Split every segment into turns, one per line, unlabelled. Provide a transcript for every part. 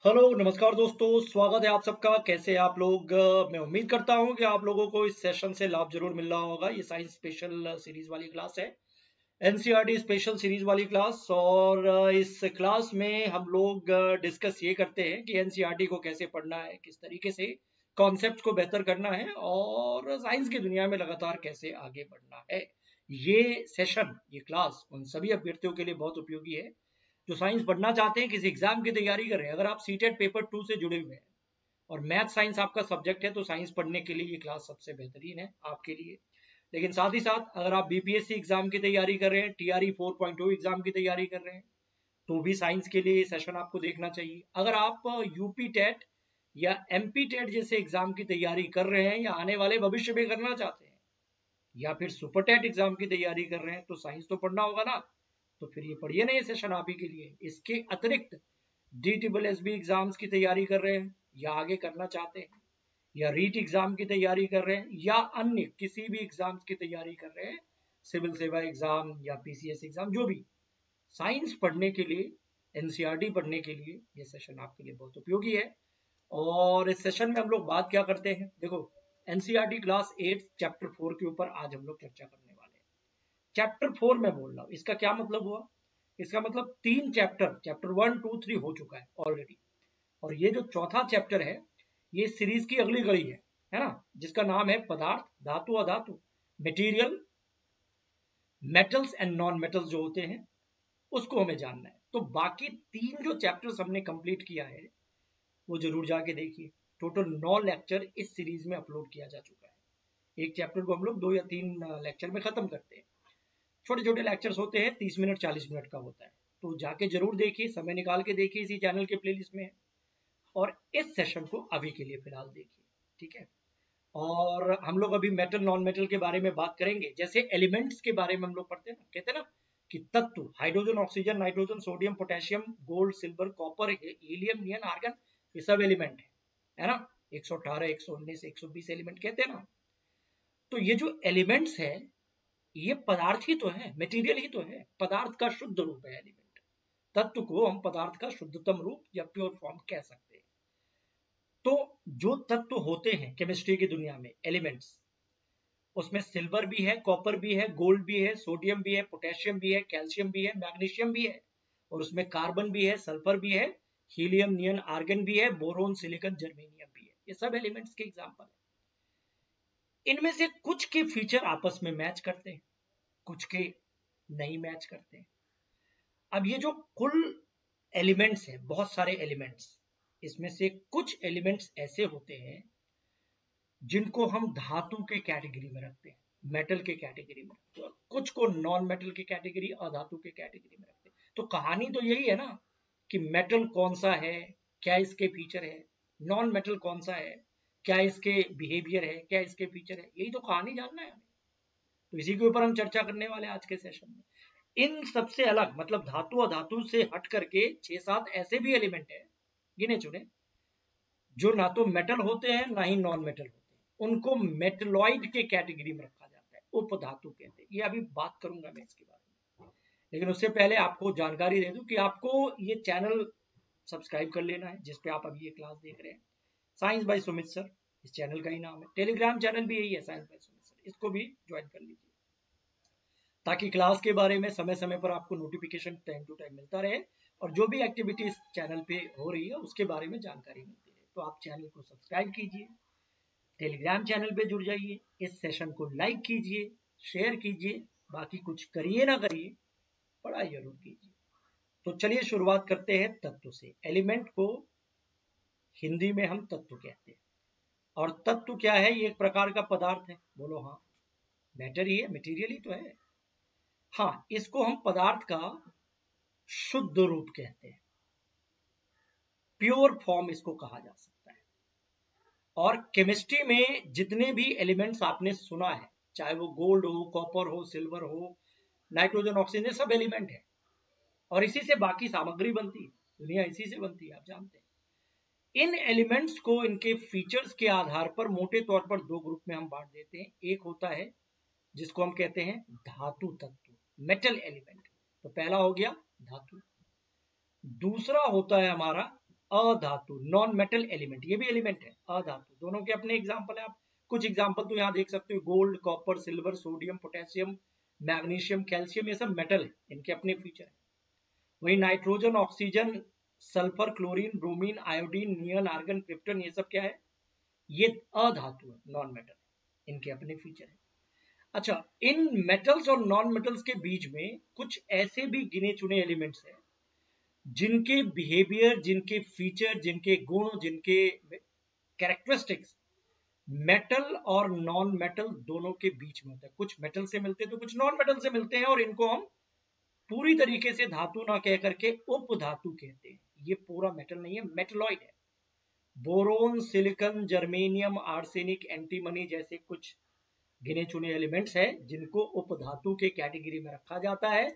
Hello नमस्कार दोस्तों, स्वागत है आप सबका। कैसे हैं आप लोग? मैं उम्मीद करता हूं कि आप लोगों को इस सेशन से लाभ जरूर मिल रहा होगा। ये साइंस स्पेशल सीरीज वाली क्लास है, एनसीईआरटी स्पेशल सीरीज वाली क्लास। और इस क्लास में हम लोग डिस्कस ये करते हैं कि एनसीईआरटी को कैसे पढ़ना है, किस तरीके से कॉन्सेप्ट को बेहतर करना है और साइंस की दुनिया में लगातार कैसे आगे बढ़ना है। ये सेशन, ये क्लास उन सभी अभ्यर्थियों के लिए बहुत उपयोगी है जो साइंस पढ़ना चाहते हैं, किसी एग्जाम की तैयारी कर रहे हैं। अगर आप सीटेट पेपर 2 से जुड़े हुए हैं और मैथ साइंस आपका सब्जेक्ट है तो साइंस पढ़ने के लिए ये क्लास सबसे बेहतरीन है आपके लिए। लेकिन साथ ही साथ अगर आप बीपीएससी एग्जाम की तैयारी कर रहे हैं, टीआरई 4.0 एग्जाम की तैयारी कर रहे हैं, तो भी साइंस के लिए ये सेशन आपको देखना चाहिए। अगर आप यूपी टेट या एमपी टेट जैसे एग्जाम की तैयारी कर रहे हैं या आने वाले भविष्य में करना चाहते हैं, या फिर सुपर टेट एग्जाम की तैयारी कर रहे हैं, तो साइंस तो पढ़ना होगा ना। तो फिर ये पढ़िए ना, ये सेशन आप ही के लिए। इसके अतिरिक्त DSSB एग्जाम्स की तैयारी कर रहे हैं या आगे करना चाहते हैं, या रीट एग्जाम की तैयारी कर रहे हैं, या अन्य किसी भी एग्जाम्स की तैयारी कर रहे हैं, सिविल सेवा एग्जाम या पीसीएस एग्जाम, जो भी, साइंस पढ़ने के लिए, एनसीईआरटी पढ़ने के लिए ये सेशन आपके लिए बहुत उपयोगी है। और इस सेशन में हम लोग बात क्या करते हैं, देखो, एनसीईआरटी क्लास 8 चैप्टर 4 के ऊपर आज हम लोग चर्चा करने वाले हैं। चैप्टर 4 में बोल रहा हूँ, इसका क्या मतलब हुआ? इसका मतलब 3 चैप्टर 1, 2, 3 हो चुका है ऑलरेडी। और ये जो चौथा चैप्टर है, ये सीरीज की अगली कड़ी है ना, जिसका नाम है पदार्थ, धातु, अधातु, material, metals and non metals जो होते हैं, उसको हमें जानना है। तो बाकी 3 जो चैप्टर्स हमने कंप्लीट किया है वो जरूर जाके देखिए। टोटल 9 लेक्चर इस सीरीज में अपलोड किया जा चुका है। एक चैप्टर को हम लोग 2 या 3 लेक्चर में खत्म करते हैं। छोटे छोटे लेक्चर्स होते हैं, 30 मिनट 40 मिनट का होता है। तो जाके जरूर देखिए, समय निकाल के देखिए, इसी चैनल के प्लेलिस्ट में है। और इस सेशन को अभी के लिए फिलहाल देखिए, ठीक है। और हम लोग अभी मेटल नॉन मेटल के बारे में बात करेंगे। जैसे एलिमेंट्स के बारे में हम लोग पढ़ते हैं ना, कहते हैं ना कि तत्व, hydrogen, oxygen, nitrogen, sodium, potassium, gold, silver, copper, helium, neon, argon, ये सब एलिमेंट है ना। 118, 119, 120 एलिमेंट कहते हैं ना। तो ये जो एलिमेंट्स है, ये पदार्थ ही तो है, मटेरियल ही तो है, पदार्थ का शुद्ध रूप है एलिमेंट। तत्व को हम पदार्थ का शुद्धतम रूप या प्योर फॉर्म कह सकते हैं। तो जो तत्व होते हैं केमिस्ट्री की दुनिया में, एलिमेंट्स, उसमें सिल्वर भी है, कॉपर भी है, गोल्ड भी है, सोडियम भी है, पोटेशियम भी है, कैल्शियम भी है, मैग्नीशियम भी है, और उसमें कार्बन भी है, सल्फर भी है, हीलियम, नियन, आर्गन भी है, बोरोन, सिलिकॉन, जर्मेनियम भी है। ये सब एलिमेंट्स के एग्जांपल है। इनमें से कुछ के फीचर आपस में मैच करते हैं, कुछ के नहीं मैच करते हैं। अब ये जो कुल एलिमेंट्स हैं, बहुत सारे एलिमेंट्स, इसमें से कुछ एलिमेंट्स ऐसे होते हैं जिनको हम धातु के कैटेगरी में रखते हैं, मेटल के कैटेगरी में रखते हैं, कुछ को नॉन मेटल के कैटेगरी, अधातु के कैटेगरी में रखते हैं। तो कहानी तो यही है ना कि मेटल कौन सा है, क्या इसके फीचर है, नॉन मेटल कौन सा है, क्या इसके बिहेवियर है, क्या इसके फीचर है, यही तो कहानी जानना है हमें। तो इसी के ऊपर हम चर्चा करने वाले हैं आज के सेशन में। इन सबसे अलग, मतलब धातु अधातु से हट करके 6-7 ऐसे भी एलिमेंट है, गिने चुने, जो ना तो मेटल होते हैं ना ही नॉन मेटल होते हैं। उनको मेटलॉइड के कैटेगरी में रखा जाता है, उपधातु कहते हैं। ये अभी बात करूंगा मैं इसके बारे में, लेकिन उससे पहले आपको जानकारी दे दूं कि आपको ये चैनल सब्सक्राइब कर लेना है, जिसपे आप अभी ये क्लास देख रहे हैं, साइंस बाय सुमित सर, इस चैनल का ही नाम है। टेलीग्राम चैनल भी यही है, साइंस बाय सुमित सर, इसको भी ज्वाइन कर लीजिए, ताकि क्लास के बारे में समय समय पर आपको नोटिफिकेशन टाइम टू टाइम मिलता रहे, और जो भी एक्टिविटी इस चैनल पे हो रही है उसके बारे में जानकारी मिलती रहे। तो आप चैनल को सब्सक्राइब कीजिए, टेलीग्राम चैनल पे जुड़ जाइए, इस सेशन को लाइक कीजिए, शेयर कीजिए, बाकी कुछ करिए ना करिए, पढ़ाई जरूर कीजिए। तो चलिए शुरुआत करते हैं तत्व से। एलिमेंट को हिंदी में हम तत्व कहते हैं। और तत्व क्या है? ये एक प्रकार का पदार्थ है। बोलो हाँ, मैटर ही है, मटेरियल ही तो है। हाँ, इसको हम पदार्थ का शुद्ध रूप कहते हैं, प्योर फॉर्म इसको कहा जा सकता है। और केमिस्ट्री में जितने भी एलिमेंट्स आपने सुना है, चाहे वो गोल्ड हो, कॉपर हो, सिल्वर हो, नाइट्रोजन, ऑक्सीजन, सब एलिमेंट है। और इसी से बाकी सामग्री बनती है, दुनिया इसी से बनती है, आप जानते हैं। इन एलिमेंट्स को इनके फीचर्स के आधार पर मोटे तौर पर 2 ग्रुप में हम बांट देते हैं। एक होता है जिसको हम कहते हैं धातु तत्व, मेटल एलिमेंट। तो पहला हो गया धातु। दूसरा होता है हमारा अधातु, नॉन मेटल एलिमेंट, ये भी एलिमेंट है, अधातु, दोनों के अपने एग्जाम्पल है। आप कुछ एग्जाम्पल तो यहाँ देख सकते हो, gold, copper, silver, sodium, potassium, magnesium, calcium, ये सब मेटल है, इनके अपने फीचर है। वही nitrogen, oxygen, sulphur, chlorine, bromine, iodine, neon, argon, krypton, ये सब क्या है, ये अधातु है, नॉन मेटल, इनके अपने फीचर है। अच्छा, इन मेटल्स और नॉन मेटल्स के बीच में कुछ ऐसे भी गिने चुने एलिमेंट्स हैं जिनके बिहेवियर, जिनके फीचर, जिनके गुण, जिनके कैरेक्टरिस्टिक्स मेटल और नॉन मेटल दोनों के बीच में होता है। कुछ मेटल से मिलते हैं तो कुछ नॉन मेटल से मिलते हैं, और इनको हम पूरी तरीके से धातु ना कह करके उपधातु कहते हैं। ये पूरा मेटल नहीं है, मेटलॉइड है। Boron, silicon, germanium, arsenic, antimony जैसे कुछ गिने चुने एलिमेंट्स हैं जिनको उपधातु के कैटेगरी में रखा जाता है।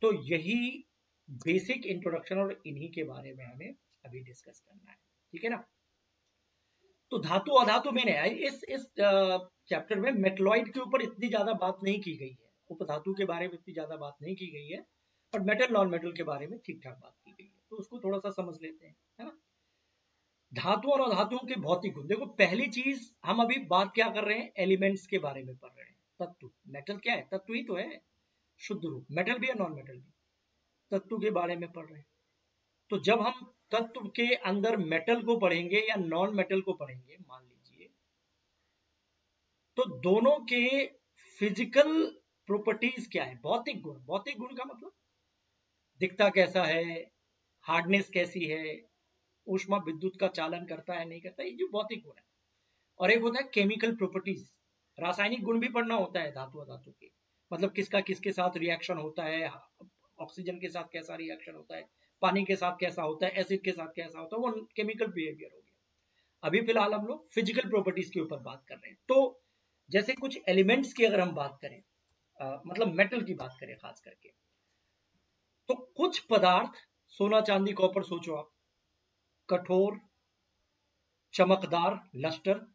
तो यही बेसिक इंट्रोडक्शन और इन्हीं के बारे में हमें अभी डिस्कस करना है, ठीक है ना। तो धातु अधातु में है, इस चैप्टर में मेटलॉइड के ऊपर इतनी ज्यादा बात नहीं की गई है, उपधातु के बारे में इतनी ज्यादा बात नहीं की गई है, और मेटल नॉन मेटल के बारे में ठीक ठाक बात की गई है, तो उसको थोड़ा सा समझ लेते हैं, है ना। धातु और अधातुओं के भौतिक गुण, देखो पहली चीज हम अभी बात क्या कर रहे हैं, एलिमेंट्स के बारे में पढ़ रहे हैं। तत्व, मेटल क्या है, तत्व ही तो है, शुद्ध रूप, मेटल भी है नॉन मेटल भी, तत्व के बारे में पढ़ रहे हैं। तो जब हम तत्व के अंदर मेटल को पढ़ेंगे या नॉन मेटल को पढ़ेंगे, मान लीजिए, तो दोनों के फिजिकल प्रॉपर्टीज क्या है, भौतिक गुण, भौतिक गुण का मतलब दिखता कैसा है, हार्डनेस कैसी है, ऊष्मा विद्युत का चालन करता है नहीं करता, ये जो भौतिक गुण है। और एक होता है केमिकल प्रॉपर्टीज, रासायनिक गुण भी पढ़ना होता है धातु अधातु के, मतलब किसका किसके साथ रिएक्शन होता है, ऑक्सीजन के साथ कैसा रिएक्शन होता है, पानी के साथ कैसा होता है, एसिड के साथ कैसा होता है, वो केमिकल बिहेवियर हो गया। अभी फिलहाल हम लोग फिजिकल प्रॉपर्टीज के ऊपर बात कर रहे हैं। तो जैसे कुछ एलिमेंट्स की अगर हम बात करें, मतलब मेटल की बात करें खास करके, तो कुछ पदार्थ, सोना, चांदी, कॉपर, सोचो आप, कठोर, चमकदार, लस्टर,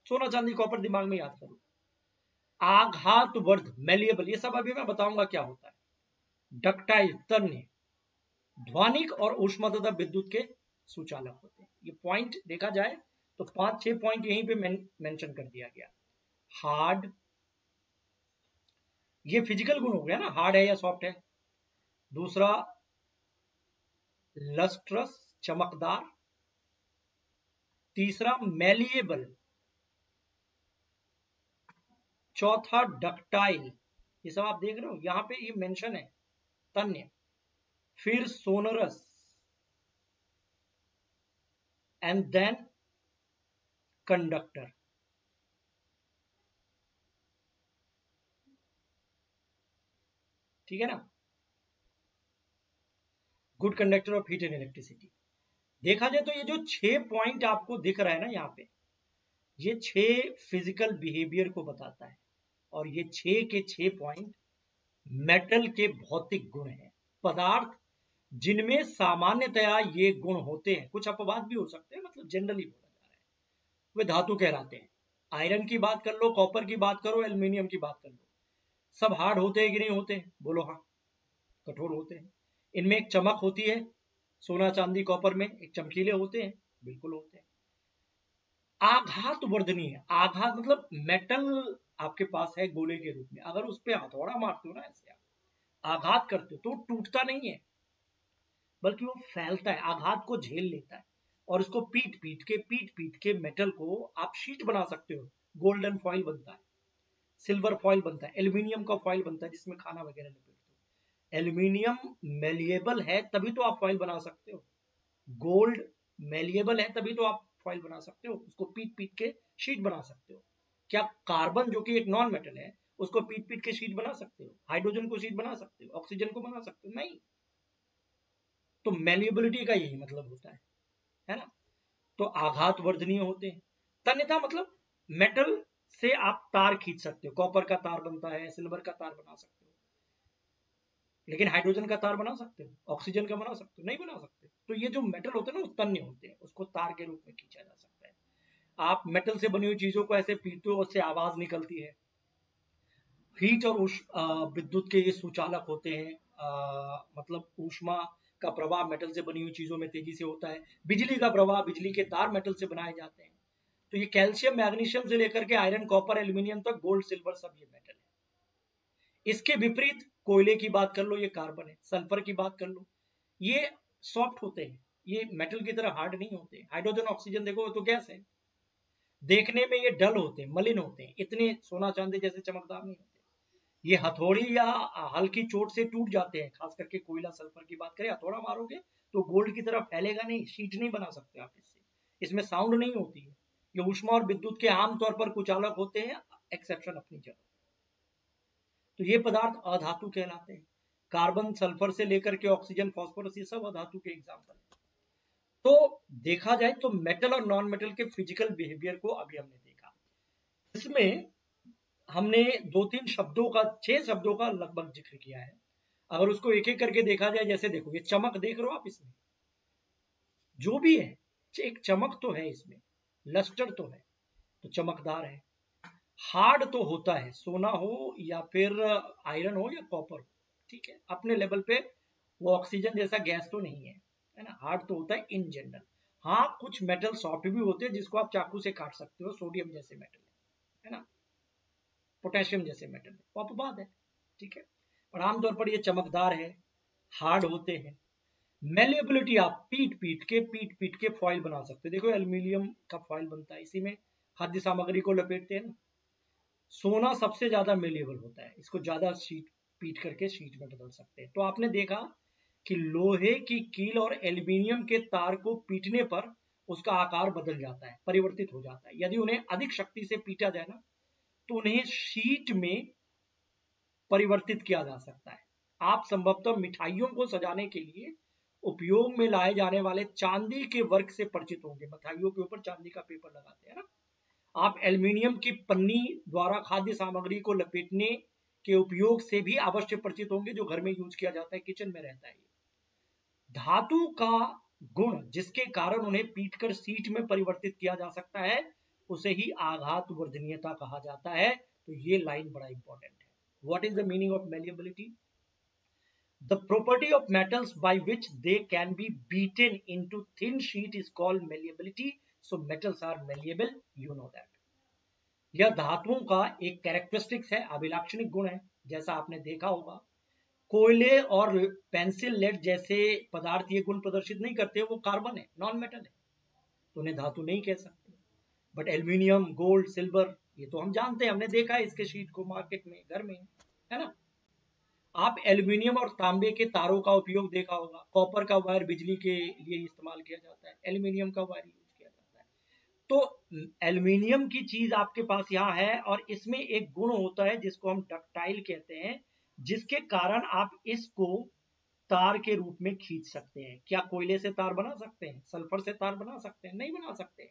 सोना, चांदी, कॉपर दिमाग में याद करो। आघातवर्ध, मेलिएबल, ये सब अभी मैं बताऊंगा क्या होता है। डक्टाइल, तन्य, ध्वनिक और ऊष्मा तथा विद्युत के सुचालक होते हैं। ये पॉइंट देखा जाए तो 5-6 पॉइंट यहीं पे मेंशन कर दिया गया। हार्ड, ये फिजिकल गुण हो गया ना, हार्ड है या सॉफ्ट है। दूसरा लस्ट्रस, चमकदार। तीसरा मेलिएबल। चौथा डक्टाइल, ये सब आप देख रहे हो यहां पे, ये मेंशन है, तन्य। फिर सोनरस, एंड देन कंडक्टर। ठीक है ना, good conductor of heat and electricity. देखा जाए तो ये जो 6 पॉइंट आपको दिख रहा है ना यहाँ पे, ये 6 फिजिकल बिहेवियर को बताता है, और ये 6 के 6 पॉइंट मेटल के भौतिक गुण हैं, पदार्थ जिनमें सामान्यतया ये गुण होते हैं, कुछ अपवाद भी हो सकते हैं, मतलब जनरली बोला जा रहा है, वे धातु कहलाते हैं। आयरन की बात कर लो, कॉपर की बात करो, एल्यूमिनियम की बात कर लो, सब हार्ड होते हैं कि नहीं होते हैं, बोलो हाँ, कठोर होते हैं। इनमें एक चमक होती है, सोना, चांदी, कॉपर में एक चमकीले होते हैं, बिल्कुल होते हैं। आघात वर्धनीय, आघात मतलब मेटल आपके पास है गोले के रूप में, अगर उस पर हथौड़ा मारते हो ना, ऐसे आप आघात करते हो तो टूटता नहीं है, बल्कि वो फैलता है, आघात को झेल लेता है, और उसको पीट पीट के मेटल को आप शीट बना सकते हो। गोल्डन फॉइल बनता है, सिल्वर फॉइल बनता है, एल्यूमिनियम का फॉइल बनता है जिसमें खाना वगैरह लपेटते हो। एल्यूमिनियम मेलिएबल है तभी तो आप फॉइल बना सकते हो, गोल्ड मेलिएबल है तभी तो आप फॉइल बना सकते हो, उसको पीट पीट के शीट बना सकते हो। क्या कार्बन जो कि एक नॉन मेटल है, उसको पीट पीट के शीट बना सकते हो, हाइड्रोजन को शीट बना सकते हो, ऑक्सीजन को बना सकते हो, नहीं। तो मेलिएबिलिटी का यही मतलब होता है ना। तो आघात वर्धनीय होते हैं। तन्यता मतलब मेटल से आप तार खींच सकते हो, कॉपर का तार बनता है, सिल्वर का तार बना सकते हो, लेकिन हाइड्रोजन का तार बना सकते हो, ऑक्सीजन का बना सकते हो, नहीं बना सकते। तो ये जो मेटल होते हैं ना, वो तन्य होते हैं, उसको तार के रूप में खींचा जा सकता है। आप मेटल से बनी हुई चीजों को ऐसे पीटते हो, उससे आवाज निकलती है। हीट और विद्युत के ये सुचालक होते हैं, मतलब ऊष्मा का प्रवाह मेटल से बनी हुई चीजों में तेजी से होता है, बिजली का प्रवाह, बिजली के तार मेटल से बनाए जाते हैं। तो ये कैल्शियम मैग्नीशियम से लेकर के आयरन कॉपर एल्यूमिनियम तक, गोल्ड सिल्वर सब ये मेटल है। इसके विपरीत कोयले की बात कर लो, ये कार्बन है। सल्फर की बात कर लो, ये सॉफ्ट होते हैं, ये मेटल की तरह हार्ड नहीं होते। हाइड्रोजन ऑक्सीजन देखो तो गैस है, देखने में ये डल होते हैं, मलिन होते हैं, इतने सोना चांदी जैसे चमकदार नहीं होते। ये हथौड़ी या हल्की चोट से टूट जाते हैं, खास करके कोयला सल्फर की बात करें, हथौड़ा मारोगे तो गोल्ड की तरह फैलेगा नहीं, शीट नहीं बना सकते आप इससे, इसमें साउंड नहीं होती है। ये ऊष्मा और विद्युत के आमतौर पर कुचालक होते हैं, एक्सेप्शन अपनी जगह। तो ये पदार्थ अधातु कहलाते हैं। कार्बन सल्फर से लेकर के ऑक्सीजन फॉस्फोरस ये सब अधातु के एग्जाम्पल है। तो देखा जाए तो मेटल और नॉन मेटल के फिजिकल बिहेवियर को अभी हमने देखा। इसमें हमने 2-3 शब्दों का, 6 शब्दों का लगभग जिक्र किया है। अगर उसको एक एक करके देखा जाए, जैसे देखो ये चमक देख रहे हो आप, इसमें जो भी है एक चमक तो है, इसमें लस्टर तो है, तो चमकदार है। हार्ड तो होता है, सोना हो या फिर आयरन हो या कॉपर हो, ठीक है, अपने लेवल पे वो ऑक्सीजन जैसा गैस तो नहीं है ना, हार्ड तो होता है इन जनरल। हाँ, कुछ मेटल सॉफ्ट भी होते हैं जिसको आप चाकू से काट सकते हो, सोडियम जैसे मेटल है ना, पोटेशियम जैसे मेटल है, वो अपवाद है, ठीक है। और आमतौर पर ये चमकदार है, हार्ड होते हैं। मेलिएबिलिटी, आप पीट पीट के फॉइल बना सकते हो। देखो एल्यूमिनियम का फॉइल बनता है, इसी में खाद्य सामग्री को लपेटते हैं ना। सोना सबसे ज्यादा मेलिएबल होता है, इसको ज्यादा शीट पीट करके शीट में बदल सकते हैं। तो आपने देखा कि लोहे की कील और एल्यूमिनियम के तार को पीटने पर उसका आकार बदल जाता है, परिवर्तित हो जाता है। यदि उन्हें अधिक शक्ति से पीटा जाए ना, तो उन्हें शीट में परिवर्तित किया जा सकता है। आप संभवतः मिठाइयों को सजाने के लिए उपयोग में लाए जाने वाले चांदी के वर्क से परिचित होंगे। मिठाइयों के ऊपर चांदी का पेपर लगाते हैं ना। आप एल्यूमिनियम की पन्नी द्वारा खाद्य सामग्री को लपेटने के उपयोग से भी अवश्य परिचित होंगे, जो घर में यूज किया जाता है, किचन में रहता है। धातु का गुण जिसके कारण उन्हें पीटकर शीट में परिवर्तित किया जा सकता है, उसे ही आघात वर्धनीयता कहा जाता है। तो ये लाइन बड़ा इंपॉर्टेंट है। What is the meaning of malleability? The property of metals by which they can be beaten into thin sheet is called malleability. So metals are malleable, you know that. यह धातुओं का एक characteristics है, अभिलाक्षणिक गुण है। जैसा आपने देखा होगा, कोयले और पेंसिल लेड जैसे पदार्थ ये गुण प्रदर्शित नहीं करते, वो कार्बन है, नॉन मेटल है, तो उन्हें धातु नहीं कह सकते। बट एल्यूमिनियम, गोल्ड, सिल्वर, ये तो हम जानते हैं, हमने देखा है इसके शीट को मार्केट में, घर में, है ना। आप एल्यूमिनियम और तांबे के तारों का उपयोग देखा होगा। कॉपर का वायर बिजली के लिए इस्तेमाल किया जाता है, एल्यूमिनियम का वायर यूज किया जाता है। तो एल्यूमिनियम की चीज आपके पास यहाँ है, और इसमें एक गुण होता है जिसको हम डक्टाइल कहते हैं, जिसके कारण आप इसको तार के रूप में खींच सकते हैं। क्या कोयले से तार बना सकते हैं? सल्फर से तार बना सकते हैं? नहीं बना सकते।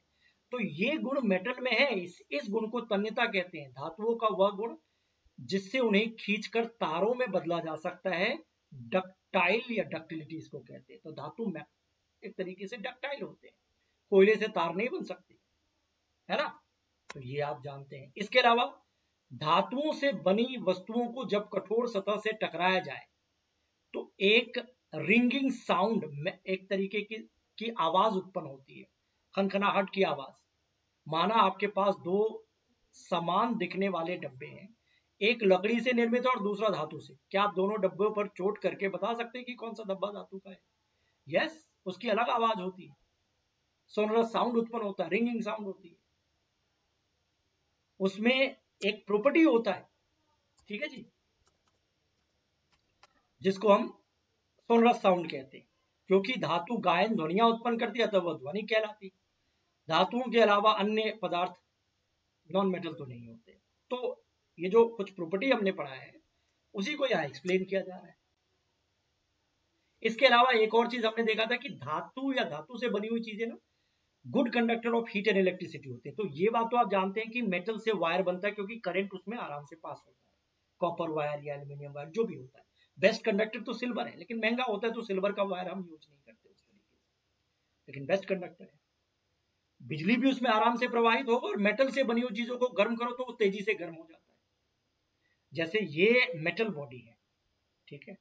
तो ये गुण मेटल में है। इस गुण को तन्यता कहते हैं, धातुओं का वह गुण जिससे उन्हें खींचकर तारों में बदला जा सकता है। डक्टाइल या डक्टिलिटी इसको कहते हैं। तो धातु में एक तरीके से डक्टाइल होते हैं, कोयले से तार नहीं बन सकती, है ना। तो ये आप जानते हैं। इसके अलावा धातुओं से बनी वस्तुओं को जब कठोर सतह से टकराया जाए तो एक रिंगिंग साउंड में एक तरीके की आवाज उत्पन्न होती है, खनखनाहट की आवाज। माना आपके पास दो समान दिखने वाले डब्बे हैं, एक लकड़ी से निर्मित है और दूसरा धातु से। क्या आप दोनों डब्बों पर चोट करके बता सकते हैं कि कौन सा डब्बा धातु का है? यस, उसकी अलग आवाज होती है, सोनरस साउंड उत्पन्न होता है, रिंगिंग साउंड होती है। उसमें एक प्रॉपर्टी होता है, ठीक है जी, जिसको हम सोनरस साउंड कहते हैं। क्योंकि धातु गायन ध्वनियां उत्पन्न करती है, तो वह ध्वनि कहलाती। धातुओं के अलावा अन्य पदार्थ नॉन मेटल तो नहीं होते। तो ये जो कुछ प्रॉपर्टी हमने पढ़ा है, उसी को यहाँ एक्सप्लेन किया जा रहा है। इसके अलावा एक और चीज हमने देखा था कि धातु या धातु से बनी हुई चीजें ना good conductor of heat and electricity होते हैं। तो ये बात तो आप जानते हैं कि मेटल से वायर बनता है, क्योंकि करंट उसमें आराम से पास होता है। कॉपर वायर या एल्यूमिनियम वायर जो भी होता है। बेस्ट कंडक्टर तो सिल्वर है, लेकिन महंगा होता है, तो सिल्वर का वायर हम यूज नहीं करते उस तरीके से, लेकिन बेस्ट कंडक्टर है। बिजली भी उसमें आराम से प्रवाहित होगा, और मेटल से बनी हुई चीजों को गर्म करो तो वो तेजी से गर्म हो जाता है। जैसे ये मेटल बॉडी है, ठीक है,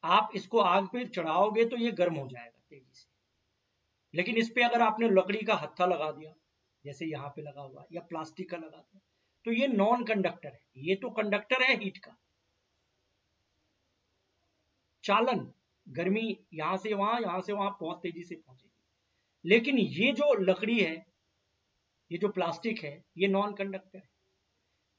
आप इसको आग पे चढ़ाओगे तो ये गर्म हो जाएगा तेजी से, लेकिन इस पे अगर आपने लकड़ी का हत्था लगा दिया, जैसे यहाँ पे लगा हुआ, या प्लास्टिक का लगा दिया, तो ये नॉन कंडक्टर है। ये तो कंडक्टर है हीट का, चालन, गर्मी यहां से वहां, यहां से वहां बहुत तेजी से पहुंचेगी। लेकिन ये जो लकड़ी है, ये जो प्लास्टिक है, ये नॉन कंडक्टर है।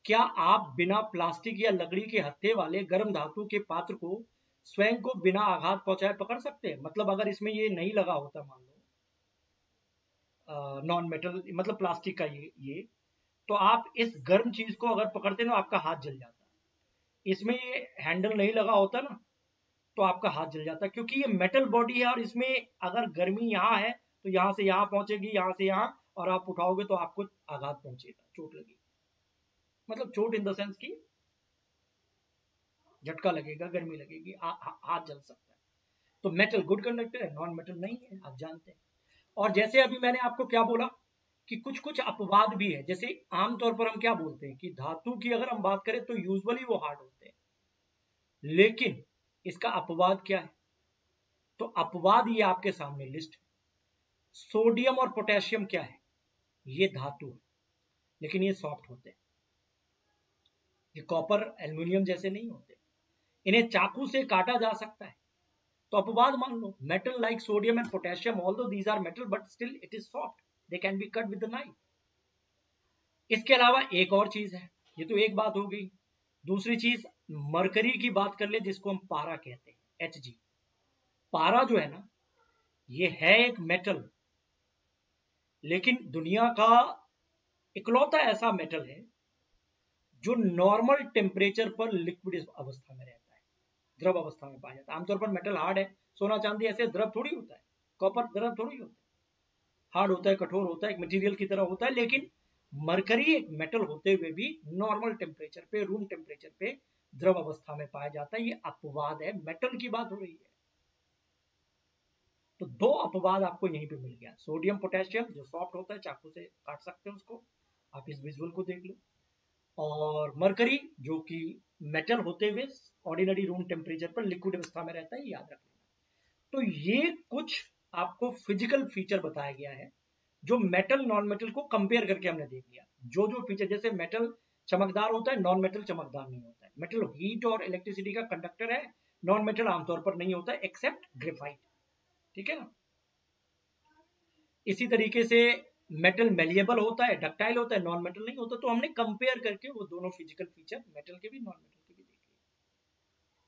क्या आप बिना प्लास्टिक या लकड़ी के हत्थे वाले गर्म धातु के पात्र को स्वयं को बिना आघात पहुंचाए पकड़ सकते हैं? मतलब अगर इसमें ये नहीं लगा होता, मान लो नॉन मेटल मतलब प्लास्टिक का ये, तो आप इस गर्म चीज को अगर पकड़ते ना, आपका हाथ जल जाता। इसमें ये हैंडल नहीं लगा होता ना, तो आपका हाथ जल जाता, क्योंकि ये मेटल बॉडी है और इसमें अगर गर्मी यहाँ है तो यहाँ से यहाँ पहुंचेगी, यहाँ से यहाँ, और आप उठाओगे तो आपको आघात पहुंचेगा, चोट लगेगी। मतलब चोट इन द सेंस की झटका लगेगा, गर्मी लगेगी, हाथ जल सकता है। तो मेटल गुड कंडक्टर है, नॉन मेटल नहीं है, आप जानते हैं। और जैसे अभी मैंने आपको क्या बोला कि कुछ कुछ अपवाद भी है। जैसे आमतौर पर हम क्या बोलते हैं कि धातु की अगर हम बात करें तो यूजुअली वो हार्ड होते हैं, लेकिन इसका अपवाद क्या है? तो अपवाद ये आपके सामने लिस्ट है। सोडियम और पोटेशियम क्या है? ये धातु है, लेकिन ये सॉफ्ट होते हैं। ये कॉपर एल्यूमिनियम जैसे नहीं होते, इन्हें चाकू से काटा जा सकता है। तो अपवाद मान लो, metal like sodium and potassium, although these are metal but still it is soft, they can be cut with the knife. इसके अलावा एक और चीज है, ये तो एक बात हो गई। दूसरी चीज, मरकरी की बात कर ले, जिसको हम पारा कहते हैं, Hg। पारा जो है ना, ये है एक मेटल, लेकिन दुनिया का इकलौता ऐसा मेटल है जो नॉर्मल टेम्परेचर पर लिक्विड अवस्था में रहता है, द्रव अवस्था में पाया जाता है। आमतौर पर मेटल हार्ड है, सोना चांदी ऐसे द्रव थोड़ी होता है, कॉपर द्रव थोड़ी होता है, हार्ड होता है, कठोर होता है, एक मटेरियल की तरह होता है। लेकिन मरकरी एक मेटल होते हुए भी नॉर्मल टेम्परेचर पे, रूम टेम्परेचर पे द्रव अवस्था में पाया जाता है। ये अपवाद है, मेटल की बात हो रही है। तो दो अपवाद आपको यहीं पे मिल गया, सोडियम पोटेशियम जो सॉफ्ट होता है, चाकू से काट सकते हैं उसको, आप इस विजुअल को देख लो, और मरकरी जो कि मेटल होते हुए ऑर्डिनरी रूम टेम्परेचर पर लिक्विड अवस्था में रहता है, याद रख लेना। तो ये कुछ आपको फिजिकल फीचर बताया गया है जो मेटल नॉन मेटल को कंपेयर करके हमने देख लिया। जो जो फीचर, जैसे मेटल चमकदार होता है, नॉन मेटल चमकदार नहीं होता है। मेटल हीट और इलेक्ट्रिसिटी का कंडक्टर है, नॉन मेटल आमतौर पर नहीं होता है, एक्सेप्ट ग्रेफाइट। ठीक है ना? इसी तरीके से मेटल मेलिएबल होता है, डक्टाइल होता है, नॉन मेटल नहीं होता। तो हमने कंपेयर करके वो दोनों फिजिकल फीचर मेटल के भी, नॉन मेटल के भी देख लिए।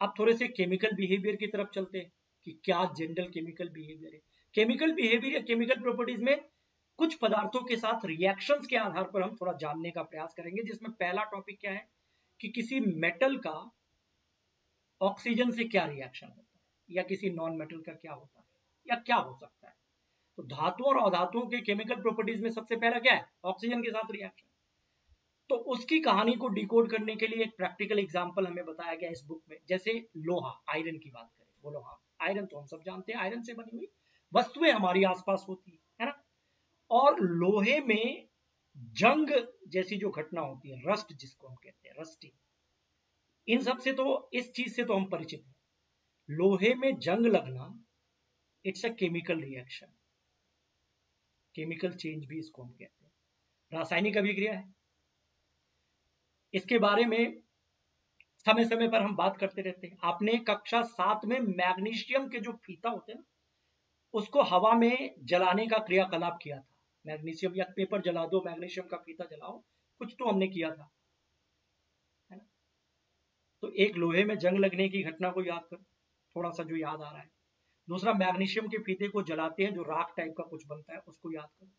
अब थोड़े से केमिकल बिहेवियर की तरफ चलते हैं कि क्या जनरल केमिकल बिहेवियर है। केमिकल बिहेवियर या केमिकल प्रॉपर्टीज में कुछ पदार्थों के साथ रिएक्शंस के आधार पर हम थोड़ा जानने का प्रयास करेंगे, जिसमें पहला टॉपिक क्या है कि किसी मेटल का ऑक्सीजन से क्या रिएक्शन होता है, या किसी नॉन मेटल का क्या होता है, या क्या हो सकता है। तो धातु और अधातुओं के केमिकल प्रॉपर्टीज में सबसे पहला क्या है? ऑक्सीजन के साथ रिएक्शन। तो उसकी कहानी को डिकोड करने के लिए एक प्रैक्टिकल एग्जांपल हमें बताया गया इस बुक में। जैसे लोहा, आयरन की बात करें, बोलो हाँ, आयरन तो हम सब जानते हैं, आयरन से बनी हुई वस्तुएं हमारी आसपास होती है ना। और लोहे में जंग जैसी जो घटना होती है, रस्ट जिसको हम कहते हैं, रस्टिंग, इन सब से तो, इस चीज से तो हम परिचित हैं। लोहे में जंग लगना, it's a chemical reaction, chemical change भी इसको हम कहते हैं, रासायनिक अभिक्रिया है। इसके बारे में समय समय पर हम बात करते रहते हैं। आपने कक्षा 7 में मैग्नीशियम के जो फीता होते हैं ना, उसको हवा में जलाने का क्रियाकलाप किया था। मैग्नीशियम, या पेपर जला दो, मैग्नीशियम का फीता जलाओ, कुछ तो हमने किया था, है ना। तो एक लोहे में जंग लगने की घटना को याद करो, थोड़ा सा जो याद आ रहा है। दूसरा, मैग्नीशियम के फीते को जलाते हैं, जो राख टाइप का कुछ बनता है, उसको याद करो।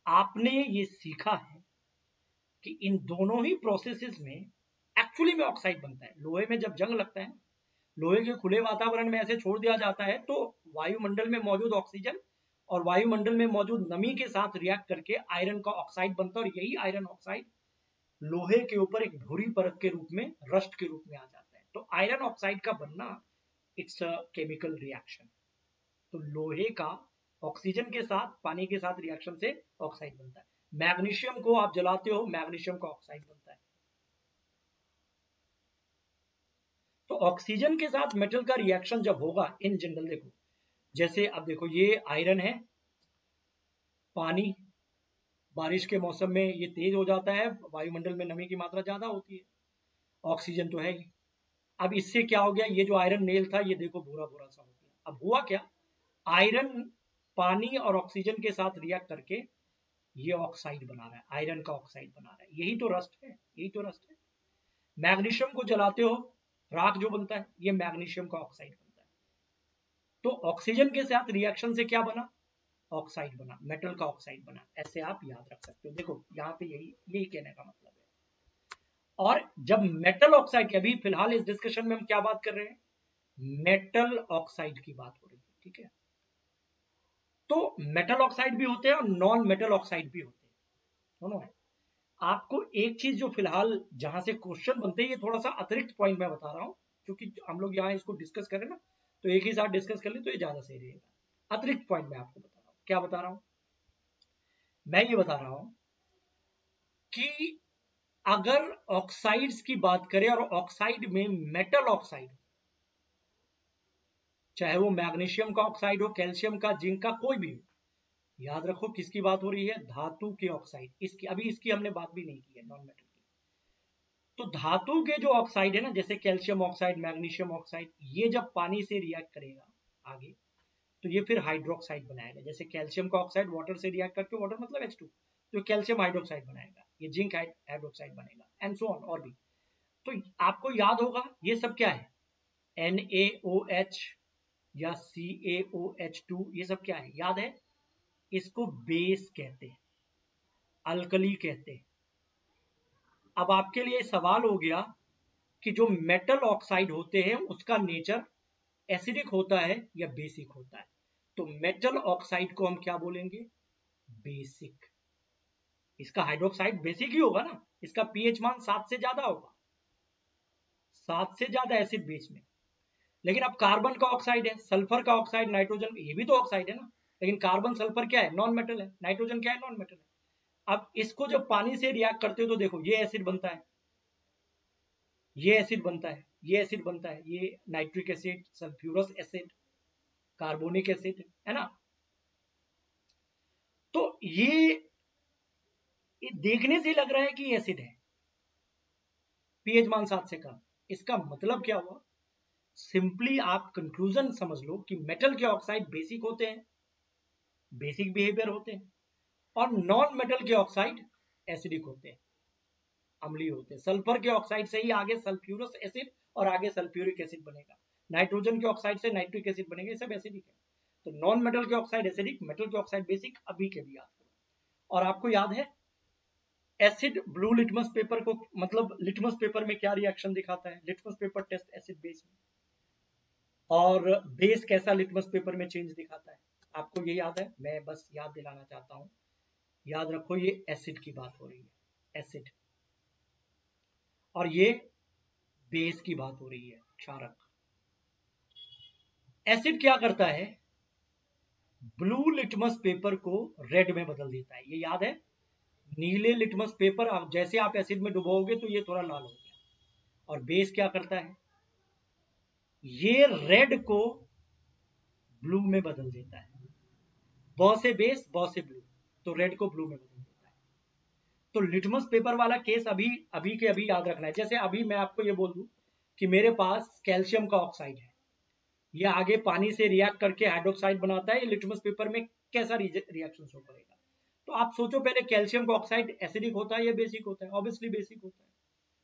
आपने ये सीखा है कि इन दोनों ही प्रोसेसेस में एक्चुअली में ऑक्साइड बनता है। लोहे में जब जंग लगता है, लोहे के खुले वातावरण में ऐसे छोड़ दिया जाता है, तो वायुमंडल में मौजूद ऑक्सीजन और वायुमंडल में मौजूद नमी के साथ रिएक्ट करके आयरन का ऑक्साइड बनता है, और यही आयरन ऑक्साइड लोहे के ऊपर एक भूरी परत के रूप में, रस्ट के रूप में आ जाता है। तो आयरन ऑक्साइड का बनना, इट्स अ केमिकल रिएक्शन। तो लोहे का ऑक्सीजन के साथ, पानी के साथ रिएक्शन से ऑक्साइड बनता है। मैग्नीशियम को आप जलाते हो, मैग्नीशियम का ऑक्साइड बनता है। तो ऑक्सीजन के साथ मेटल का रिएक्शन जब होगा इन जनरल, देखो जैसे अब देखो ये आयरन है, पानी बारिश के मौसम में ये तेज हो जाता है, वायुमंडल में नमी की मात्रा ज्यादा होती है, ऑक्सीजन तो है ही। अब इससे क्या हो गया, ये जो आयरन मेल था ये देखो भूरा भूरा सा हो गया। अब हुआ क्या, आयरन पानी और ऑक्सीजन के साथ रिएक्ट करके ये ऑक्साइड बना रहा है, आयरन का ऑक्साइड बना रहा है, यही तो रस्ट है, यही तो रस्ट है। मैग्नीशियम को जलाते हो, राख जो बनता है ये मैग्नीशियम का ऑक्साइड बनता है। तो ऑक्सीजन के साथ रिएक्शन से क्या बना, ऑक्साइड बना, मेटल का ऑक्साइड बना। ऐसे आप याद रख सकते हो, देखो यहाँ पे यही यही कहने का मतलब है। और जब मेटल ऑक्साइड, अभी फिलहाल इस डिस्कशन में हम क्या बात कर रहे हैं, मेटल ऑक्साइड की बात हो रही है, ठीक है। तो मेटल ऑक्साइड भी होते हैं और नॉन मेटल ऑक्साइड भी होते हैं, दोनों है। आपको एक चीज जो फिलहाल जहां से क्वेश्चन बनते हैं, ये थोड़ा सा अतिरिक्त पॉइंट मैं बता रहा हूं, क्योंकि हम लोग यहाँ इसको डिस्कस करें ना, तो एक ही साथ डिस्कस कर ले तो ये ज्यादा सही रहेगा। अतिरिक्त पॉइंट मैं आपको बता रहा हूँ, क्या बता रहा हूँ, मैं ये बता रहा हूं कि अगर ऑक्साइड्स की बात करें और ऑक्साइड में मेटल ऑक्साइड, चाहे वो मैग्नीशियम का ऑक्साइड हो, कैल्शियम का, जिंक का, कोई भी हो, याद रखो किसकी बात हो रही है, धातु के ऑक्साइड। इसकी अभी इसकी हमने बात भी नहीं की है, नॉन मेटल की। तो धातु के जो ऑक्साइड है ना, जैसे कैल्शियम ऑक्साइड, मैग्नीशियम ऑक्साइड, ये जब पानी से रिएक्ट करेगा आगे, तो ये फिर हाइड्रोक्साइड बनाएगा। जैसे कैल्शियम का ऑक्साइड वाटर से रिएक्ट करके, वाटर मतलब H2, तो कैल्शियम हाइड्रोक्साइड बनाएगा, ये जिंक हाइड्रोक्साइड बनेगा, एंड सो ऑन, और भी। तो आपको याद होगा ये सब क्या है, NaOH या CaOH2, ये सब क्या है, याद है, इसको बेस कहते हैं, अल्कली कहते हैं। अब आपके लिए सवाल हो गया कि जो मेटल ऑक्साइड होते हैं उसका नेचर एसिडिक होता है या बेसिक होता है। तो मेटल ऑक्साइड को हम क्या बोलेंगे, बेसिक। इसका हाइड्रोक्साइड बेसिक ही होगा ना, इसका पीएच मान 7 से ज्यादा होगा, 7 से ज्यादा एसिड बेस में। लेकिन अब कार्बन का ऑक्साइड है, सल्फर का ऑक्साइड, नाइट्रोजन, ये भी तो ऑक्साइड है ना, लेकिन कार्बन सल्फर क्या है, नॉन मेटल है, नाइट्रोजन क्या है, नॉन मेटल है। अब इसको जब पानी से रिएक्ट करते हो तो देखो ये एसिड बनता है, ये एसिड बनता है, ये एसिड बनता है, ये nitric acid, sulphurous acid, carbonic acid, है ना। तो ये देखने से लग रहा है कि एसिड है, पीएच मान 7 से कम। इसका मतलब क्या हुआ, सिंपली आप कंक्लूजन समझ लो कि मेटल के ऑक्साइड बेसिक होते हैं, बेसिक बिहेवियर होते हैं, और नॉन मेटल के ऑक्साइड एसिडिक होते हैं, अम्लीय होते हैं। सल्फर के ऑक्साइड से ही आगे सल्फ्यूरस एसिड और आगे सल्फ्यूरिक एसिड बनेगा, नाइट्रोजन के ऑक्साइड से नाइट्रिक एसिड बनेगा, सब एसिडिक है। तो नॉन मेटल के ऑक्साइड एसिडिक, मेटल के ऑक्साइड बेसिक, अभी के भी याद करो। और आपको याद है एसिड ब्लू लिटमस पेपर को, मतलब लिटमस पेपर में क्या रिएक्शन दिखाता है, litmus paper test acid base में, और बेस कैसा लिटमस पेपर में चेंज दिखाता है, आपको ये याद है, मैं बस याद दिलाना चाहता हूं। याद रखो ये एसिड की बात हो रही है, एसिड, और ये बेस की बात हो रही है, क्षारक। एसिड क्या करता है, ब्लू लिटमस पेपर को रेड में बदल देता है, ये याद है। नीले लिटमस पेपर आप जैसे आप एसिड में डुबोगे तो ये थोड़ा लाल हो गया। और बेस क्या करता है, ये रेड को ब्लू में बदल देता है, ब से बेस, ब से ब्लू, तो रेड को ब्लू में बदल देता है। तो लिटमस पेपर वाला केस अभी अभी के अभी याद रखना है। जैसे अभी मैं आपको ये बोल दूं कि मेरे पास कैल्शियम का ऑक्साइड है, ये आगे पानी से रिएक्ट करके हाइड्रोक्साइड बनाता है, ये लिटमस पेपर में कैसा रिएक्शन शो करेगा। तो आप सोचो पहले, कैल्शियम का ऑक्साइड एसिडिक होता है या बेसिक होता है, ऑब्वियसली बेसिक होता है।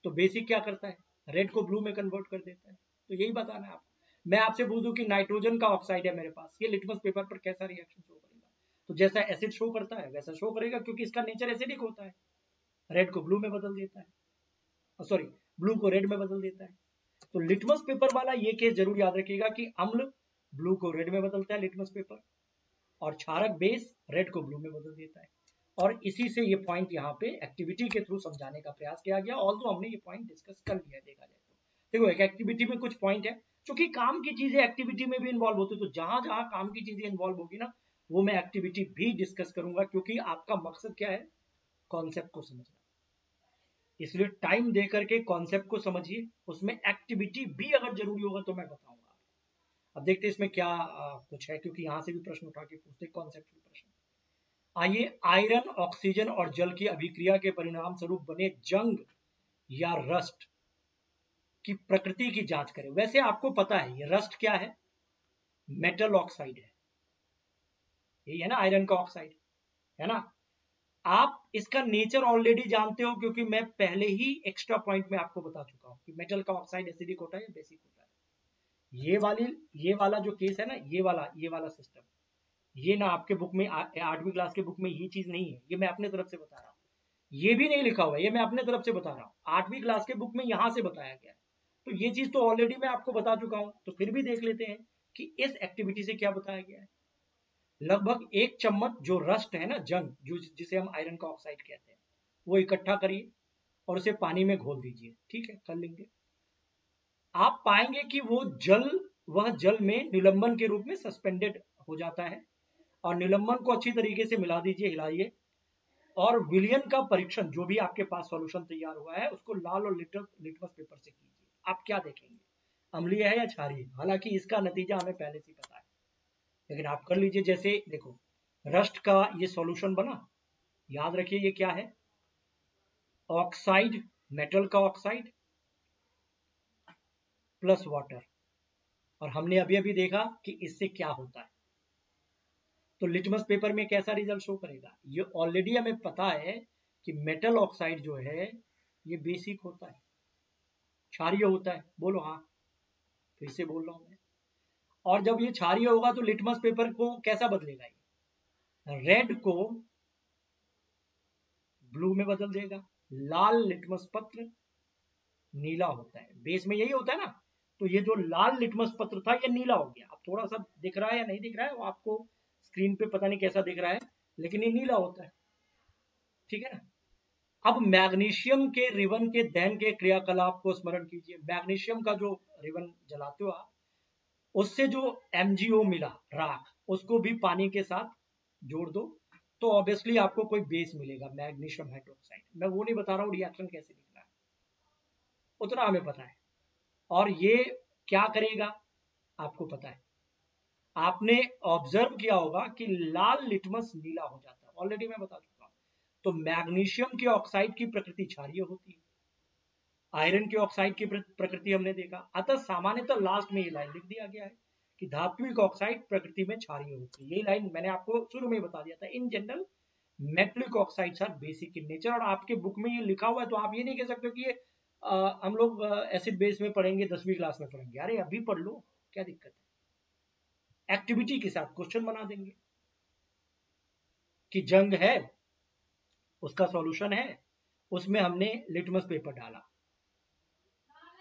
तो बेसिक क्या करता है, रेड को ब्लू में कन्वर्ट कर देता है। तो यही बताना है आपको। मैं आपसे पूछूं कि नाइट्रोजन का ऑक्साइड है मेरे पास, ये लिटमस पेपर पर कैसा रिएक्शन शो करेगा, तो जैसा एसिड शो करता है वैसा शो करेगा, क्योंकि इसका नेचर एसिडिक होता है, रेड को ब्लू में बदल देता है, सॉरी ब्लू को रेड में बदल देता है। तो लिटमस पेपर वाला ये केस जरूर याद रखिएगा कि अम्ल ब्लू को रेड में बदलता है, लिटमस पेपर, और क्षारक बेस रेड को ब्लू में बदल देता है। और इसी से ये पॉइंट यहाँ पे एक्टिविटी के थ्रू समझाने का प्रयास किया गया, ऑल तो हमने ये पॉइंट डिस्कस कर लिया, देखा जाए तो। देखो एक एक्टिविटी में कुछ पॉइंट है, क्योंकि काम की चीजें एक्टिविटी में भी इन्वॉल्व होती है, तो जहां जहां काम की चीजें इन्वॉल्व होगी ना, वो मैं एक्टिविटी भी डिस्कस करूंगा, क्योंकि आपका मकसद क्या है, कॉन्सेप्ट को समझना। इसलिए टाइम दे करके कॉन्सेप्ट को समझिए, उसमें एक्टिविटी भी अगर जरूरी होगा तो मैं बताऊंगा। अब देखते हैं इसमें क्या कुछ है, क्योंकि यहां से भी प्रश्न उठा के पूछते कॉन्सेप्ट प्रश्न। आइए, आयरन, ऑक्सीजन और जल की अभिक्रिया के परिणाम स्वरूप बने जंग या रस्ट की प्रकृति की जांच करें। वैसे आपको पता है ये रस्ट क्या है, मेटल ऑक्साइड है, यही है ना आयरन का ऑक्साइड, है ना। आप इसका नेचर ऑलरेडी जानते हो, क्योंकि मैं पहले ही एक्स्ट्रा पॉइंट में आपको बता चुका हूं कि मेटल का ऑक्साइड एसिडिक होता है या बेसिक होता है। ये वाला जो केस है ना, ये वाला सिस्टम, ये ना आपके बुक में 8वीं क्लास के बुक में ये चीज नहीं है, ये मैं अपने तरफ से बता रहा हूँ। ये भी नहीं लिखा हुआ है, ये मैं अपने तरफ से बता रहा हूँ, 8वीं क्लास के बुक में यहां से बताया गया है। तो ये चीज तो ऑलरेडी मैं आपको बता चुका हूं, तो फिर भी देख लेते हैं कि इस एक्टिविटी से क्या बताया गया है। लगभग 1 चम्मच जो रस्ट है ना, जंग, जो जिसे हम आयरन का ऑक्साइड कहते हैं, वो इकट्ठा करिए और उसे पानी में घोल दीजिए। ठीक है, कर लेंगे। आप पाएंगे कि वह जल में निलंबन के रूप में सस्पेंडेड हो जाता है। और निलंबन को अच्छी तरीके से मिला दीजिए, हिलाइए, और विलियन का परीक्षण, जो भी आपके पास सॉल्यूशन तैयार हुआ है, उसको लाल और लिटमस पेपर से कीजिए। आप क्या देखेंगे, अम्लीय है या क्षारीय। हालांकि इसका नतीजा हमें पहले से पता है, लेकिन आप कर लीजिए। जैसे देखो, रस्ट का ये सॉल्यूशन बना, याद रखिए ये क्या है, ऑक्साइड, मेटल का ऑक्साइड प्लस वाटर। और हमने अभी अभी देखा कि इससे क्या होता है। तो लिटमस पेपर में कैसा रिजल्ट शो करेगा, ये ऑलरेडी हमें पता है कि मेटल ऑक्साइड जो है ये बेसिक होता है, क्षारीय होता है। बोलो हाँ, फिर से बोल रहा हूं मैं। और जब ये क्षारीय होगा तो लिटमस पेपर को कैसा बदलेगा, ये रेड को ब्लू में बदल देगा। लाल लिटमस पत्र नीला होता है, बेस में यही होता है ना। तो ये जो लाल लिटमस पत्र था ये नीला हो गया। अब थोड़ा सा दिख रहा है या नहीं दिख रहा है वो आपको स्क्रीन पे पता नहीं कैसा दिख रहा है, लेकिन ये नीला होता है। ठीक है ना। अब मैग्नीशियम के रिबन के दहन के क्रियाकलाप को स्मरण कीजिए। मैग्नीशियम का जो रिबन जलाते हो आप, उससे जो MgO मिला, राख, उसको भी पानी के साथ जोड़ दो, तो ऑब्वियसली आपको कोई बेस मिलेगा, मैग्नीशियम हाइड्रोक्साइड। मैं वो नहीं बता रहा हूँ रिएक्शन कैसे दिख रहा है, उतना हमें पता है। और ये क्या करेगा आपको पता है, आपने ऑब्जर्व किया होगा कि लाल लिटमस नीला हो जाता है, ऑलरेडी मैं बता चुका हूं। तो मैग्नीशियम के ऑक्साइड की प्रकृति क्षारीय होती है, आयरन के ऑक्साइड की प्रकृति हमने देखा। अतः सामान्यतः लास्ट में ये लाइन लिख दिया गया है कि धात्विक ऑक्साइड प्रकृति में क्षारीय होती है। यही लाइन मैंने आपको शुरू में बता दिया था। In general metallic oxides are basic in nature. और आपके बुक में ये लिखा हुआ है, तो आप ये नहीं कह सकते कि ये हम लोग एसिड बेस में पढ़ेंगे, 10वीं क्लास में पढ़ेंगे। अरे अभी पढ़ लो, क्या दिक्कत है। एक्टिविटी के साथ क्वेश्चन बना देंगे कि जंग है, उसका सॉल्यूशन है, उसमें हमने लिटमस पेपर डाला,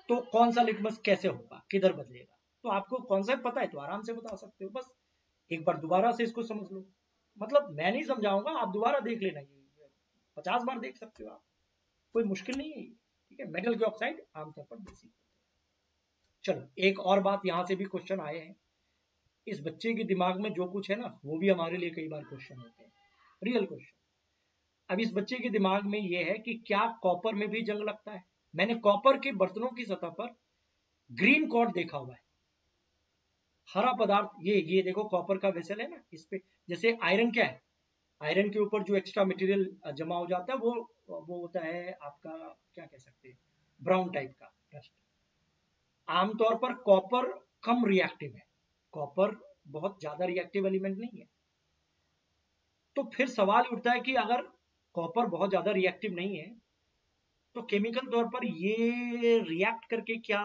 तो कौन सा लिटमस कैसे होगा, किधर बदलेगा। तो आपको कॉन्सेप्ट पता है तो आराम से बता सकते हो। बस एक बार दोबारा से इसको समझ लो। मतलब मैं नहीं समझाऊंगा, आप दोबारा देख लेना, ये 50 बार देख सकते हो आप, कोई मुश्किल नहीं है। ठीक है, मेटल के ऑक्साइड आमतौर पर बेसिक होते हैं। चलो, एक और बात, यहां से भी क्वेश्चन आए हैं। इस बच्चे के दिमाग में जो कुछ है ना, वो भी हमारे लिए कई बार क्वेश्चन होते हैं, रियल क्वेश्चन। अब इस बच्चे के दिमाग में ये है कि क्या कॉपर में भी जंग लगता है। मैंने कॉपर के बर्तनों की सतह पर ग्रीन कॉर्ड देखा हुआ है, हरा पदार्थ। ये देखो, कॉपर का वेसल है ना, इस पे जैसे आयरन क्या है, आयरन के ऊपर जो एक्स्ट्रा मटेरियल जमा हो जाता है वो होता है आपका, क्या कह सकते हैं, ब्राउन टाइप का रस्ट। आमतौर पर कॉपर कम रिएक्टिव है, कॉपर बहुत ज्यादा रिएक्टिव एलिमेंट नहीं है। तो फिर सवाल उठता है कि अगर कॉपर बहुत ज्यादा रिएक्टिव नहीं है, तो केमिकल तौर पर ये रिएक्ट करके क्या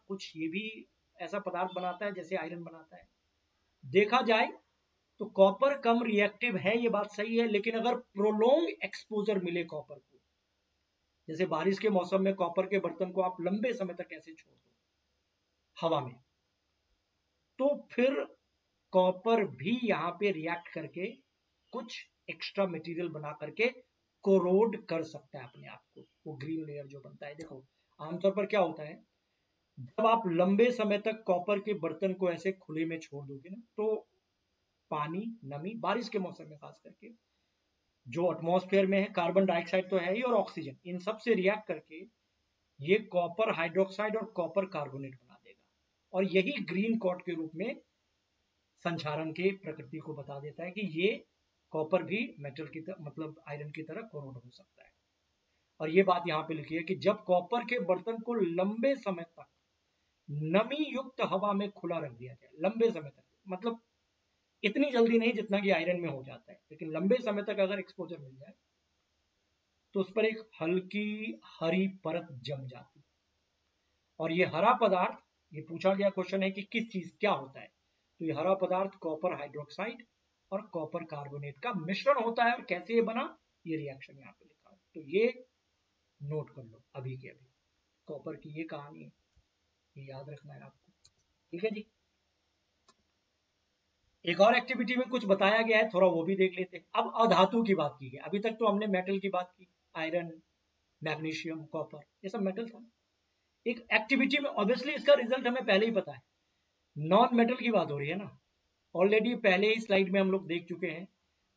कुछ ये भी ऐसा पदार्थ बनाता है जैसे आयरन बनाता है। देखा जाए तो कॉपर कम रिएक्टिव है, ये बात सही है। लेकिन अगर प्रोलोंग एक्सपोजर मिले कॉपर को, जैसे बारिश के मौसम में कॉपर के बर्तन को आप लंबे समय तक ऐसे छोड़ दो हवा में, तो फिर कॉपर भी यहाँ पे रिएक्ट करके कुछ एक्स्ट्रा मटेरियल बना करके कोरोड कर सकता है अपने आप को। वो ग्रीन लेयर जो बनता है, देखो आमतौर पर क्या होता है, जब आप लंबे समय तक कॉपर के बर्तन को ऐसे खुले में छोड़ दोगे ना, तो पानी, नमी, बारिश के मौसम में खास करके जो एटमॉस्फेयर में है, कार्बन डाइऑक्साइड तो है ही और ऑक्सीजन, इन सब से रिएक्ट करके ये कॉपर हाइड्रोक्साइड और कॉपर कार्बोनेट बना देगा, और यही ग्रीन कॉट के रूप में संक्षारण की प्रकृति को बता देता है कि ये कॉपर भी मेटल की तरह, मतलब आयरन की तरह कोरोड हो सकता है। और ये बात यहाँ पे लिखी है कि जब कॉपर के बर्तन को लंबे समय तक नमी युक्त हवा में खुला रख दिया जाए, लंबे समय तक, मतलब इतनी जल्दी नहीं जितना कि आयरन में हो जाता है, लेकिन लंबे समय तक अगर एक्सपोजर मिल जाए तो उस पर एक हल्की हरी परत जम जाती है। और ये हरा पदार्थ, ये पूछा गया क्वेश्चन है कि किस चीज क्या होता है, तो ये हरा पदार्थ कॉपर हाइड्रोक्साइड और कॉपर कार्बोनेट का मिश्रण होता है। और कैसे ये बना, ये रिएक्शन यहाँ पे लिखा है, तो ये नोट कर लो अभी के अभी। कॉपर की ये कहानी है, ये याद रखना है आपको, ठीक है जी। एक और एक्टिविटी में कुछ बताया गया है, थोड़ा वो भी देख लेते हैं। अब अधातु की बात की है, अभी तक तो हमने मेटल की बात की, आयरन, मैग्नीशियम, कॉपर, ये सब मेटल था। एक एक्टिविटी में ऑब्वियसली इसका रिजल्ट हमें पहले ही पता है, नॉन मेटल की बात हो रही है ना। ऑलरेडी पहले ही स्लाइड में हम लोग देख चुके हैं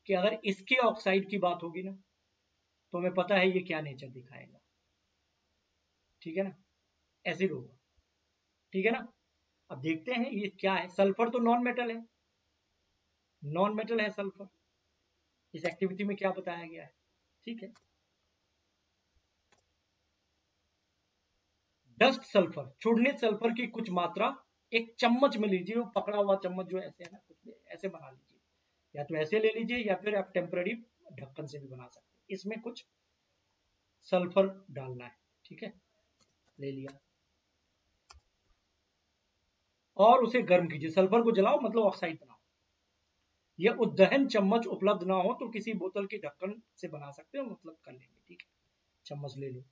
कि अगर इसके ऑक्साइड की बात होगी ना तो हमें पता है ये क्या नेचर दिखाएगा, ठीक है ना, एसिड होगा, ठीक है ना। अब देखते हैं ये क्या है। सल्फर तो नॉन मेटल है, नॉन मेटल है सल्फर, इस एक्टिविटी में क्या बताया गया है, ठीक है। डस्ट सल्फर, चूर्णित सल्फर की कुछ मात्रा एक चम्मच में लीजिए, वो पकड़ा हुआ चम्मच जो ऐसे है ना, कुछ ऐसे बना लीजिए, या तो ऐसे ले लीजिए या फिर आप टेम्पररी ढक्कन से भी बना सकते हैं। इसमें कुछ सल्फर डालना है, ठीक है, ले लिया और उसे गर्म कीजिए। सल्फर को जलाओ मतलब ऑक्साइड बनाओ। यह उद्दहन चम्मच उपलब्ध ना हो तो किसी बोतल के ढक्कन से बना सकते हो, मतलब कर लेंगे, ठीक है। चम्मच ले लो,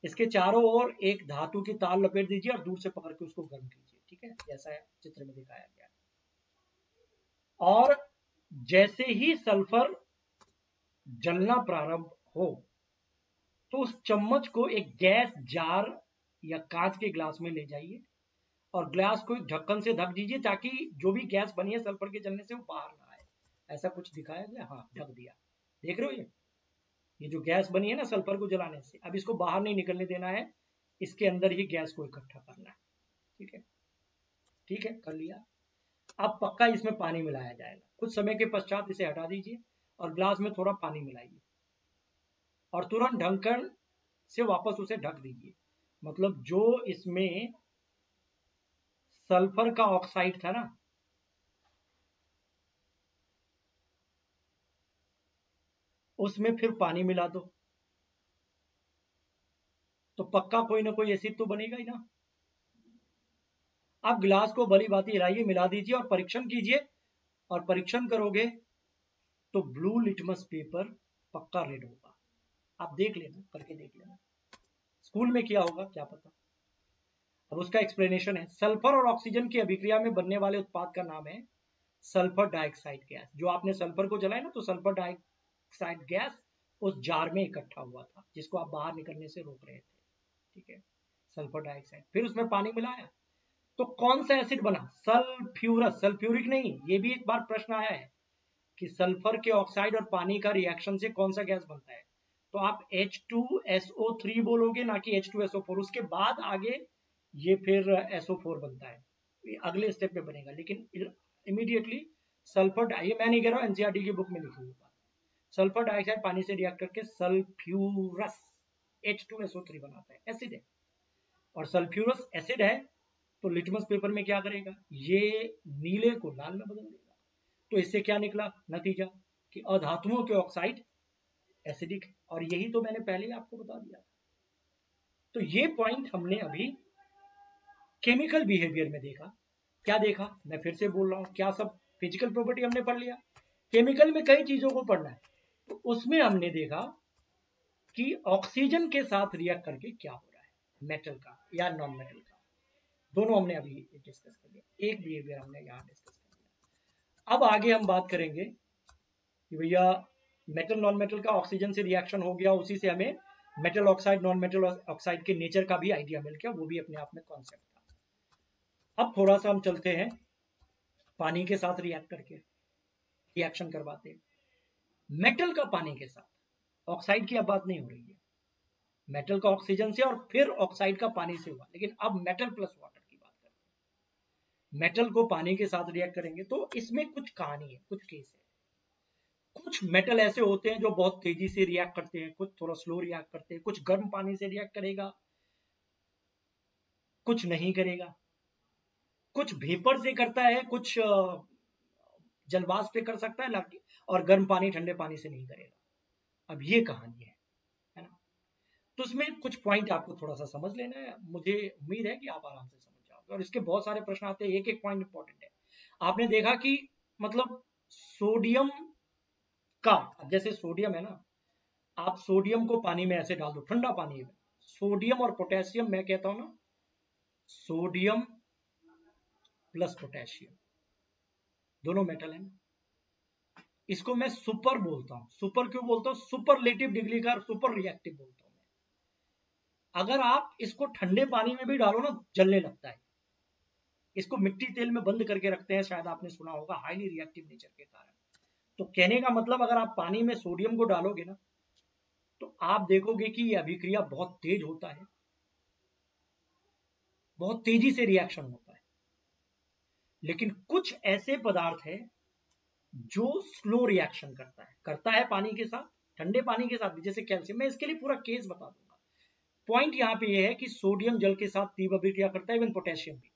इसके चारों ओर एक धातु की तार लपेट दीजिए और दूर से पकड़ के उसको गर्म कीजिए, ठीक है, जैसा चित्र में दिखाया गया है। और जैसे ही सल्फर जलना प्रारंभ हो तो उस चम्मच को एक गैस जार या कांच के ग्लास में ले जाइए और ग्लास को एक ढक्कन से ढक दीजिए ताकि जो भी गैस बनी है सल्फर के जलने से वो बाहर ना आए। ऐसा कुछ दिखाया गया, हाँ ढक दिया, देख रहे हो ये जो गैस बनी है ना सल्फर को जलाने से, अब इसको बाहर नहीं निकलने देना है, इसके अंदर ही गैस को इकट्ठा करना है, ठीक है, ठीक है, कर लिया। अब पक्का इसमें पानी मिलाया जाएगा। कुछ समय के पश्चात इसे हटा दीजिए और ग्लास में थोड़ा पानी मिलाइए और तुरंत ढक्कन से वापस उसे ढक दीजिए। मतलब जो इसमें सल्फर का ऑक्साइड था ना, उसमें फिर पानी मिला दो तो पक्का कोई ना कोई एसिड तो बनेगा ही ना। आप गिलास को भली भांति हिलाइए, मिला दीजिए और परीक्षण कीजिए, और परीक्षण करोगे तो ब्लू लिटमस पेपर पक्का रेड होगा। आप देख लेना, करके देख लेना, स्कूल में किया होगा क्या पता। अब उसका एक्सप्लेनेशन है, सल्फर और ऑक्सीजन की अभिक्रिया में बनने वाले उत्पाद का नाम है सल्फर डाइऑक्साइड गैस। जो आपने सल्फर को जलाया ना तो सल्फर डाइऑक्साइड गैस उस जार में इकट्ठा हुआ था जिसको आप बाहर निकलने से रोक रहे थे, ठीक है, सल्फर डाइऑक्साइड। फिर उसमें पानी मिलाया तो कौन सा एसिड बना, सल्फ्यूरस, सल्फ्यूरिक नहीं। ये भी एक बार प्रश्न आया है कि सल्फर के ऑक्साइड और पानी का रिएक्शन से कौन सा गैस बनता है, तो आप H2SO3 बोलोगे ना कि H2SO4, उसके बाद आगे ये फिर SO4 बनता है, ये अगले स्टेप पे बनेगा। लेकिन इमीडिएटली सल्फर, ये मैं नहीं कह रहा हूँ, एनसीईआरटी की बुक में लिखी हुई बात, सल्फर डाइऑक्साइड पानी से रिएक्ट करके सल्फ्यूरस H2SO3 बनाता है, एसिड है। और सल्फ्यूरस एसिड है तो लिटमस पेपर में क्या करेगा, ये नीले को लाल में बदल देगा। तो इससे क्या निकला नतीजा कि अधातुओं के ऑक्साइड एसिडिक, और यही तो मैंने पहले ही आपको बता दिया। तो ये पॉइंट हमने अभी केमिकल बिहेवियर में देखा। क्या देखा, मैं फिर से बोल रहा हूं, क्या सब फिजिकल प्रॉपर्टी हमने पढ़ लिया। केमिकल में कई चीजों को पढ़ना है, तो उसमें हमने देखा कि ऑक्सीजन के साथ रिएक्ट करके क्या हो रहा है, मेटल का या नॉन मेटल का, दोनों हमने अभी डिस्कस कर लिया। एक बिहेवियर हमने यहाँ डिस्कस कर लिया। अब आगे हम बात करेंगे कि भैया मेटल नॉन मेटल का ऑक्सीजन से रिएक्शन हो गया, उसी से हमें metal oxide non metal oxide के नेचर का भी आइडिया मिल गया, वो भी अपने आप में कॉन्सेप्ट था। अब थोड़ा सा हम चलते हैं पानी के साथ रिएक्ट करके, रिएक्शन करवाते हैं। मेटल का पानी के साथ, ऑक्साइड की अब बात नहीं हो रही है, मेटल का ऑक्सीजन से और फिर ऑक्साइड का पानी से हुआ, लेकिन अब मेटल प्लस वाटर की बात करते हैं। मेटल को पानी के साथ रिएक्ट करेंगे तो इसमें कुछ कहानी है, कुछ केस है। कुछ मेटल ऐसे होते हैं जो बहुत तेजी से रिएक्ट करते हैं, कुछ थोड़ा स्लो रिएक्ट करते हैं, कुछ गर्म पानी से रिएक्ट करेगा, कुछ नहीं करेगा, कुछ वेपर से करता है, कुछ जलवाष्प पे कर सकता है, और गर्म पानी ठंडे पानी से नहीं करेगा। अब ये कहानी है ना। तो उसमें कुछ पॉइंट आपको थोड़ा सा समझ लेना है, मुझे उम्मीद है कि आप आराम से समझ जाओगे, और इसके बहुत सारे प्रश्न आते हैं, एक एक पॉइंट इंपॉर्टेंट है। आपने देखा कि मतलब सोडियम का, अब जैसे सोडियम है ना, आप सोडियम को पानी में ऐसे डाल दो, ठंडा पानी में, सोडियम और पोटेशियम, मैं कहता हूं ना सोडियम प्लस पोटेशियम, दोनों मेटल है ना, इसको मैं सुपर बोलता हूं। सुपर क्यों बोलता हूं? सुपरलेटिव डिग्री का सुपर रिएक्टिव बोलता हूं मैं। अगर आप इसको ठंडे पानी में भी डालो ना, जलने लगता है। इसको मिट्टी तेल में बंद करके रखते हैं, शायद आपने सुना होगा, हाईली रिएक्टिव नेचर के कारण। तो कहने का मतलब, अगर आप पानी में सोडियम को डालोगे ना, तो आप देखोगे कि यह अभिक्रिया बहुत तेज होता है, बहुत तेजी से रिएक्शन होता है। लेकिन कुछ ऐसे पदार्थ है जो स्लो रिएक्शन करता है पानी के साथ, ठंडे पानी के साथ भी, जैसे कैल्शियम। मैं इसके लिए पूरा केस बता दूंगा। पॉइंट यहाँ पे ये है कि सोडियम जल के साथ तीव्र अभिक्रिया करता है, इवन पोटेशियम भी।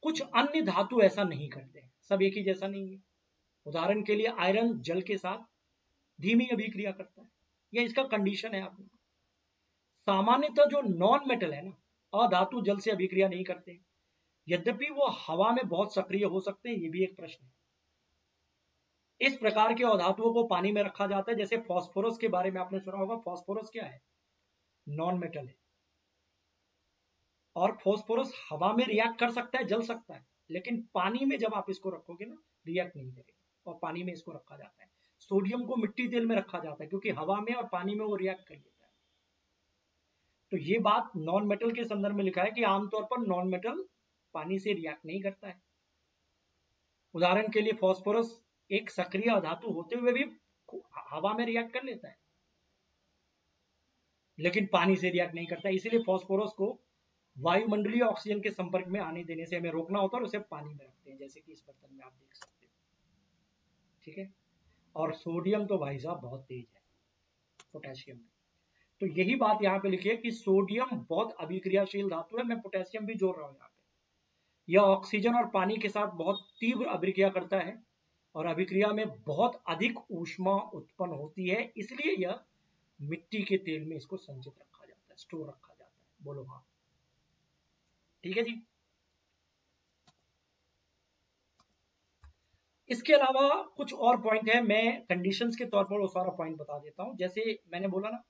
कुछ अन्य धातु ऐसा नहीं करते, सब एक ही जैसा नहीं है। उदाहरण के लिए आयरन जल के साथ धीमी अभिक्रिया करता है, यह इसका कंडीशन है। आप सामान्यतः जो नॉन मेटल है ना, अधातु जल से अभिक्रिया नहीं करते, यद्यपि वो हवा में बहुत सक्रिय हो सकते हैं, ये भी एक प्रश्न है। इस प्रकार के अधातुओं को पानी में रखा जाता है, जैसे फास्फोरस के बारे में आपने सुना होगा। फास्फोरस क्या है? नॉन मेटल है, और फास्फोरस हवा में रिएक्ट कर सकता है, जल सकता है, लेकिन पानी में जब आप इसको रखोगे ना, रिएक्ट नहीं करेगा, और पानी में इसको रखा जाता है। सोडियम को मिट्टी तेल में रखा जाता है, क्योंकि हवा में और पानी में वो रिएक्ट कर लेता है। तो ये बात नॉन मेटल के संदर्भ में लिखा है कि आमतौर पर नॉन मेटल पानी से रिएक्ट नहीं करता है। उदाहरण के लिए फास्फोरस एक सक्रिय धातु होते हुए भी हवा में रिएक्ट कर लेता है, लेकिन पानी से रिएक्ट नहीं करता। इसीलिए फास्फोरस को वायुमंडलीय ऑक्सीजन के संपर्क में आने देने से हमें रोकना होता है, और उसे पानी में रखते हैं, जैसे कि इस बर्तन में आप देख सकते हो। ठीक है। और सोडियम तो भाई साहब बहुत तेज है, पोटेशियम में। तो यही बात यहाँ पे लिखी है कि सोडियम बहुत अभिक्रियाशील धातु है। मैं पोटेशियम भी जोड़ रहा हूँ यहाँ पे। यह ऑक्सीजन और पानी के साथ बहुत तीव्र अभिक्रिया करता है, और अभिक्रिया में बहुत अधिक ऊष्मा उत्पन्न होती है, इसलिए यह मिट्टी के तेल में इसको संचित रखा जाता है, स्टोर रखा जाता है। बोलो हाँ। ठीक है जी। इसके अलावा कुछ और पॉइंट है, मैं कंडीशंस के तौर पर वो सारा पॉइंट बता देता हूं। जैसे मैंने बोला ना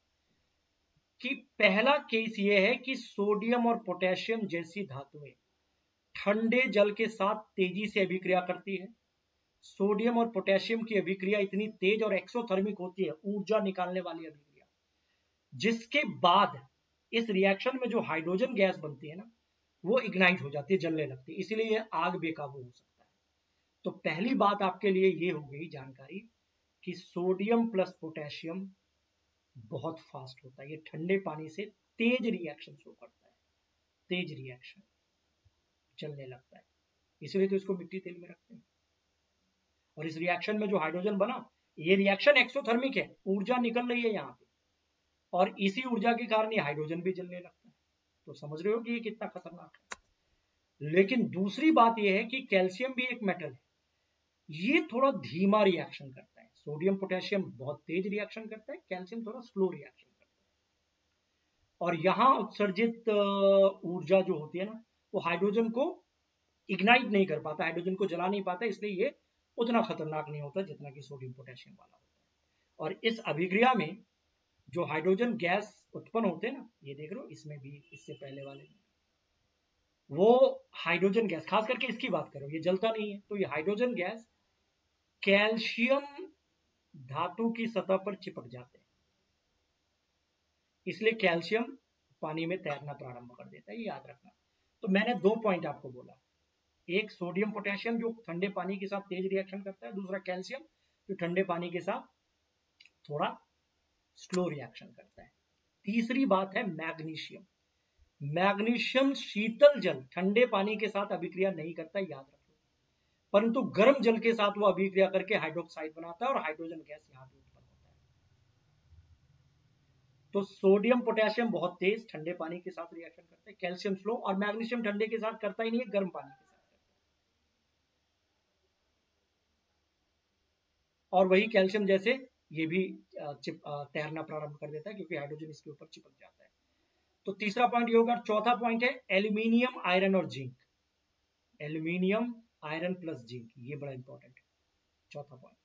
कि पहला केस ये है कि सोडियम और पोटेशियम जैसी धातुएं ठंडे जल के साथ तेजी से अभिक्रिया करती है। सोडियम और पोटेशियम की अभिक्रिया इतनी तेज और एक्सोथर्मिक होती है, ऊर्जा निकालने वाली अभिक्रिया, जिसके बाद इस रिएक्शन में जो हाइड्रोजन गैस बनती है ना, वो इग्नाइट हो जाती है, जलने लगती है, इसीलिए ये आग बेकाबू हो सकता है। तो पहली बात आपके लिए ये हो गई जानकारी कि सोडियम प्लस पोटेशियम बहुत फास्ट होता है, ये ठंडे पानी से तेज रिएक्शन शो करता है, तेज रिएक्शन, चलने लगता है। इसलिए तो इसको मिट्टी तेल में रखते हैं। और इस रिएक्शन में जो हाइड्रोजन बना, ये रिएक्शन एक्सोथर्मिक है, ऊर्जा निकल रही है यहाँ पे, और इसी ऊर्जा के कारण ये हाइड्रोजन भी जलने लगता है। तो समझ रहे हो कि ये कितना खतरनाक है। लेकिन दूसरी बात ये है कि कैल्शियम भी एक मेटल है, ये थोड़ा धीमा रिएक्शन करता है। सोडियम पोटेशियम बहुत तेज रिएक्शन करता है, कैल्शियम थोड़ा स्लो रिएक्शन करता है। और यहां उत्सर्जित ऊर्जा जो होती है ना, वो हाइड्रोजन को इग्नाइट नहीं कर पाता, हाइड्रोजन को जला नहीं पाता, इसलिए ये उतना खतरनाक नहीं होता जितना कि सोडियम पोटेशियम वाला होता है। और इस अभिक्रिया में जो हाइड्रोजन गैस उत्पन्न होते हैं ना, ये देख रहे हो, इसमें भी, इससे पहले वाले में, वो हाइड्रोजन गैस, खास करके इसकी बात करो, ये जलता नहीं है, तो ये हाइड्रोजन गैस कैल्शियम धातु की सतह पर चिपक जाते हैं, इसलिए कैल्शियम पानी में तैरना प्रारंभ कर देता है, ये याद रखना। तो मैंने दो पॉइंट आपको बोला, एक सोडियम पोटेशियम जो ठंडे पानी के साथ तेज रिएक्शन करता है, दूसरा कैल्शियम जो ठंडे पानी के साथ थोड़ा स्लो रिएक्शन करता है। तीसरी बात है मैग्नीशियम। मैग्नीशियम शीतल जल ठंडे पानी के साथ अभिक्रिया नहीं करता, याद रखो, परंतु गर्म जल के साथ वो अभिक्रिया करके हाइड्रोक्साइड बनाता है और हाइड्रोजन गैस यहां पे उत्पन्न होता है। तो सोडियम पोटेशियम बहुत तेज ठंडे पानी के साथ रिएक्शन करता है, कैल्शियम स्लो, और मैग्नीशियम ठंडे के साथ करता ही नहीं है, गर्म पानी के साथ करता है। और वही कैल्शियम जैसे ये भी तैरना प्रारंभ कर देता है क्योंकि हाइड्रोजन इसके ऊपर चिपक जाता है। तो तीसरा पॉइंट ये होगा। चौथा पॉइंट है एल्यूमिनियम, आयरन और zinc. Aluminium, iron plus zinc, ये बड़ा इंपॉर्टेंट है। चौथा पॉइंट,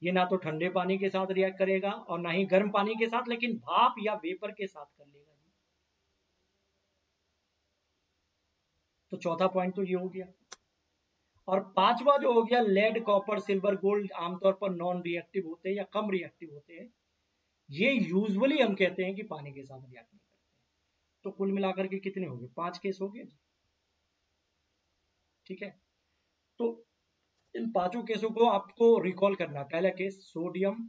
ये ना तो ठंडे पानी के साथ रिएक्ट करेगा और ना ही गर्म पानी के साथ, लेकिन भाप या वेपर के साथ कर लेगा। तो चौथा पॉइंट तो ये हो गया। और पांचवा जो हो गया, लेड, कॉपर, सिल्वर, गोल्ड आमतौर पर नॉन रिएक्टिव होते हैं या कम रिएक्टिव होते हैं। ये यूजुअली हम कहते हैं कि पानी के साथ रिएक्ट नहीं करते। तो कुल मिलाकर के कितने हो गए? 5 केस हो गए। ठीक है, तो इन पांचों केसों को आपको रिकॉल करना। पहला case sodium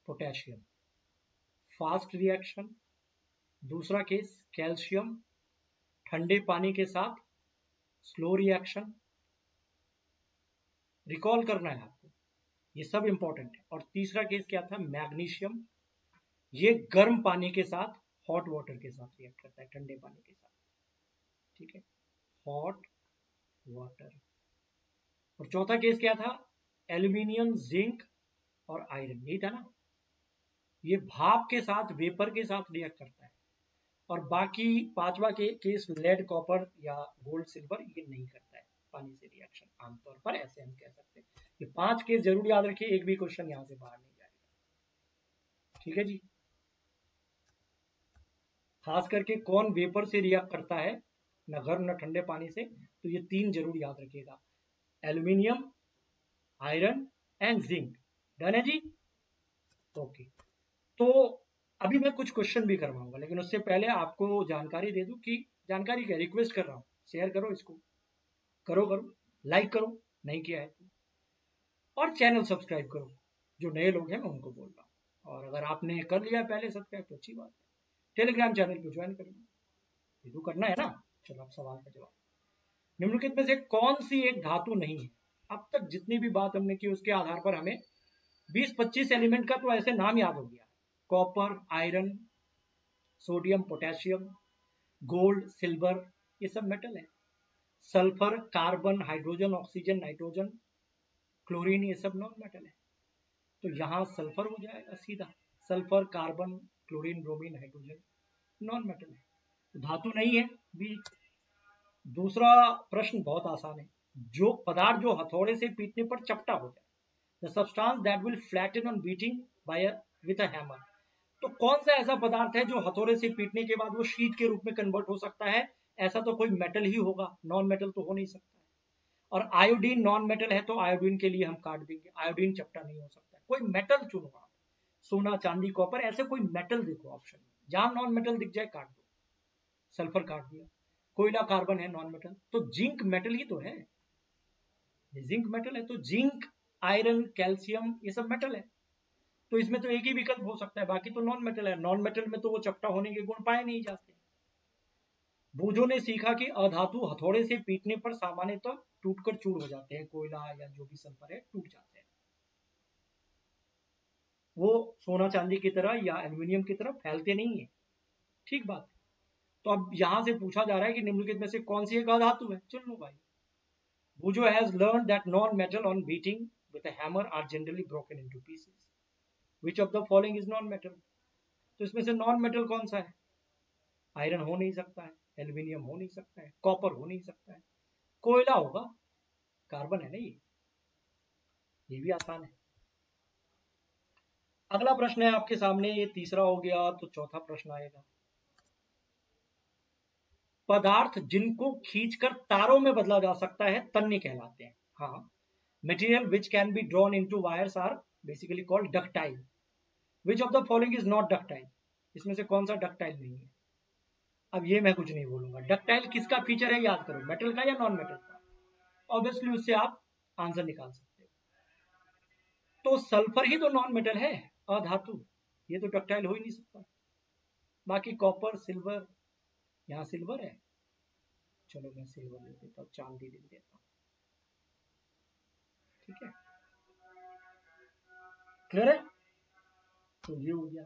potassium, fast reaction. दूसरा केस कैल्शियम, ठंडे पानी के साथ स्लो रिएक्शन। रिकॉल करना है आपको, ये सब इंपॉर्टेंट है। और तीसरा केस क्या था? मैग्नीशियम, ये गर्म पानी के साथ, हॉट वाटर के साथ रिएक्ट करता है, ठंडे पानी के साथ। ठीक है, हॉट वाटर। और चौथा केस क्या था? एल्यूमिनियम, जिंक और आयरन, यही था ना। ये भाप के साथ, वेपर के साथ रिएक्ट करता है। और बाकी पांचवा केस लेड, कॉपर या गोल्ड, सिल्वर, ये नहीं करता है पानी से रिएक्शन आमतौर पर, ऐसे हम कह सकते हैं। ये 5 केस जरूर याद रखिए, एक भी क्वेश्चन यहां से बाहर नहीं जाएगा। ठीक है जी। खास करके कौन वेपर से रिएक्ट करता है, न गर्म न ठंडे पानी से, तो ये 3 जरूर याद रखिएगा, aluminium, iron and zinc. Done है जी? ओके। तो अभी मैं कुछ क्वेश्चन भी करवाऊंगा, लेकिन उससे पहले आपको जानकारी दे दूं कि जानकारी क्या, रिक्वेस्ट कर रहा हूं, शेयर करो इसको, करो करो, लाइक करो नहीं किया है तो, और चैनल सब्सक्राइब करो। जो नए लोग हैं मैं उनको बोल रहा हूँ, और अगर आपने कर लिया है पहले सब्सक्राइब तो अच्छी बात है। टेलीग्राम चैनल को ज्वाइन करेंगे, ये तो करना है ना। चलो अब सवाल का जवाब। निम्नलिखित में से कौन सी एक धातु नहीं है? अब तक जितनी भी बात हमने की उसके आधार पर हमें 20-25 एलिमेंट का तो ऐसे नाम याद हो गया। Copper, iron, sodium, potassium, gold, silver, ये सब मेटल है। Sulphur, carbon, hydrogen, oxygen, nitrogen, chlorine, ये सब नॉन मेटल है। तो यहां सल्फर हो जाएगा सीधा। Sulphur, carbon, chlorine, bromine, hydrogen non metal है, तो धातु नहीं है भी। दूसरा प्रश्न बहुत आसान है। जो पदार्थ जो हथौड़े से पीटने पर चपटा हो जाए, the substance that will flatten on beating by with a hammer. तो कौन सा ऐसा पदार्थ है जो हथौड़े से पीटने के बाद वो शीट के रूप में कन्वर्ट हो सकता है? ऐसा तो कोई मेटल ही होगा, नॉन मेटल तो हो नहीं सकता है। और आयोडीन नॉन मेटल है, तो आयोडीन के लिए हम काट देंगे, आयोडीन चपटा नहीं हो सकता है। कोई मेटल चुनो आप, सोना, चांदी, कॉपर, ऐसे कोई मेटल देखो ऑप्शन में, जहां नॉन मेटल दिख जाए काट दो। सल्फर काट दिया, कोयला, कार्बन है नॉन मेटल, तो जिंक मेटल ही तो है। जिंक मेटल है, तो जिंक, आयरन, कैल्शियम, ये सब मेटल है। तो इसमें तो एक ही विकल्प हो सकता है, बाकी तो नॉन मेटल है। नॉन मेटल में तो वो चपटा होने के गुण पाए नहीं जाते। बूझो ने सीखा कि अधातु हथौड़े से पीटने पर सामान्यतः टूटकर चूर हो जाते हैं। कोयला या जो भी सल्फर है टूट जाते हैं, वो सोना चांदी की तरह या एल्यूमिनियम की तरह फैलते नहीं है। ठीक बात। तो अब यहां से पूछा जा रहा है कि निम्नलिखित में से कौन सी एक अधातु है? चुन लो भाई। बूझो has learn that non metal on beating with a hammer are generally broken into pieces. Which of the following is non metal? तो इसमें से नॉन मेटल कौन सा है? आयरन हो नहीं सकता है, एल्यूमिनियम हो नहीं सकता है, कॉपर हो नहीं सकता है, कोयला होगा, कार्बन है ना ये भी आसान है। अगला प्रश्न है आपके सामने, ये तीसरा हो गया, तो चौथा प्रश्न आएगा। पदार्थ जिनको खींचकर तारों में बदला जा सकता है तन्य कहलाते हैं। हाँ, material which can be drawn into wires are basically called ductile. Which of the following is not ductile? इसमें से कौन सा डक्टाइल नहीं है? अब ये मैं कुछ नहीं बोलूंगा। डक्टाइल किसका फीचर है याद करो, मेटल का या नॉन मेटल का? ऑब्वियसली उससे आप आंसर निकाल सकते हो। तो सल्फर ही तो नॉन मेटल है, अधातु, ये तो डक्टाइल हो ही नहीं सकता। बाकी कॉपर, सिल्वर, यहाँ सिल्वर है, चलो मैं सिल्वर ले देता हूँ, चांदी लिख देता हूँ, ठीक है, क्लियर है। तो ये हो गया।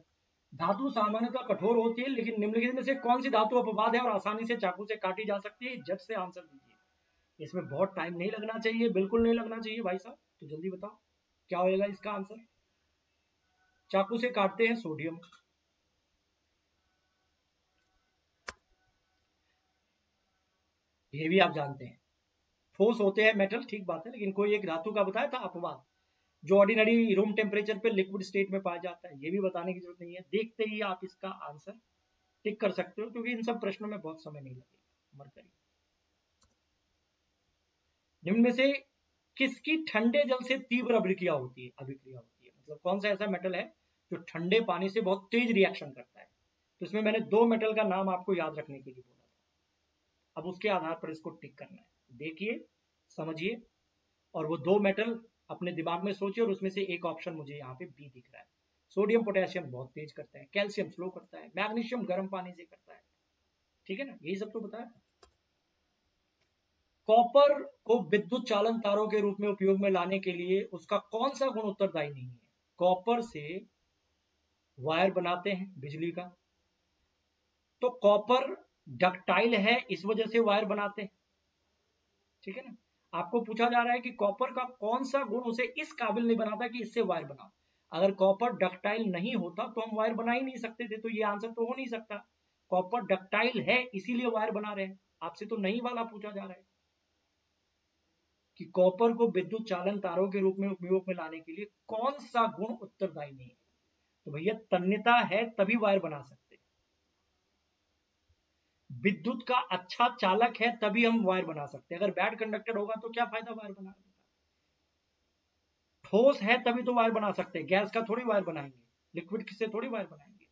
धातु सामान्यतः कठोर होती है, लेकिन निम्नलिखित में से कौन सी धातु अपवाद है और आसानी से चाकू से काटी जा सकती है, झट से आंसर दीजिए। इसमें बहुत टाइम नहीं लगना चाहिए, बिल्कुल नहीं लगना चाहिए भाई साहब, तो जल्दी बताओ क्या होगा इसका आंसर। चाकू से काटते हैं सोडियम, ये भी आप जानते हैं। ठोस होते हैं मेटल, ठीक बात है, लेकिन कोई एक धातु का बताया था अपवाद, जो ऑर्डिनरी रूम टेम्परेचर पे लिक्विड स्टेट में पाया जाता है, ये भी बताने की जरूरत नहीं है। देखते ही आप इसका आंसर टिक कर सकते हो, क्योंकि इन सब प्रश्नों में बहुत समय नहीं लगेगा। मरकरी। निम्न में से किसकी ठंडे जल से तीव्र अभिक्रिया होती है, मतलब कौन सा ऐसा मेटल है जो ठंडे पानी से बहुत तेज रिएक्शन करता है। तो इसमें मैंने 2 मेटल का नाम आपको याद रखने के लिए बोला था, अब उसके आधार पर इसको टिक करना है। देखिए, समझिए, और वो 2 मेटल अपने दिमाग में सोचिए, और उसमें से एक ऑप्शन मुझे यहाँ पे बी दिख रहा है। सोडियम पोटेशियम बहुत तेज करता है, कैल्शियम स्लो करता है, मैग्नीशियम गर्म पानी से करता है, ठीक है ना, यही सब तो बताया। कॉपर को विद्युत चालन तारों के रूप में उपयोग में लाने के लिए उसका कौन सा गुण उत्तरदायी नहीं है। कॉपर से वायर बनाते हैं बिजली का, तो कॉपर डक्टाइल है, इस वजह से वायर बनाते हैं, ठीक है ना। आपको पूछा जा रहा है कि कॉपर का कौन सा गुण उसे इस काबिल नहीं बनाता कि इससे वायर बनाओ। अगर कॉपर डक्टाइल नहीं होता तो हम वायर बना ही नहीं सकते थे, तो ये आंसर तो हो नहीं सकता। कॉपर डक्टाइल है इसीलिए वायर बना रहे हैं, आपसे तो नहीं वाला पूछा जा रहा है कि कॉपर को विद्युत चालन तारों के रूप में उपयोग में लाने के लिए कौन सा गुण उत्तरदायी नहीं है। तो भैया तन्यता है तभी वायर बना सकते हैं, विद्युत का अच्छा चालक है तभी हम वायर बना सकते हैं। अगर बैड कंडक्टर होगा तो क्या फायदा वायर बनाने का। ठोस है तभी तो वायर बना सकते हैं, गैस का थोड़ी वायर बनाएंगे, लिक्विड से थोड़ी वायर बनाएंगे।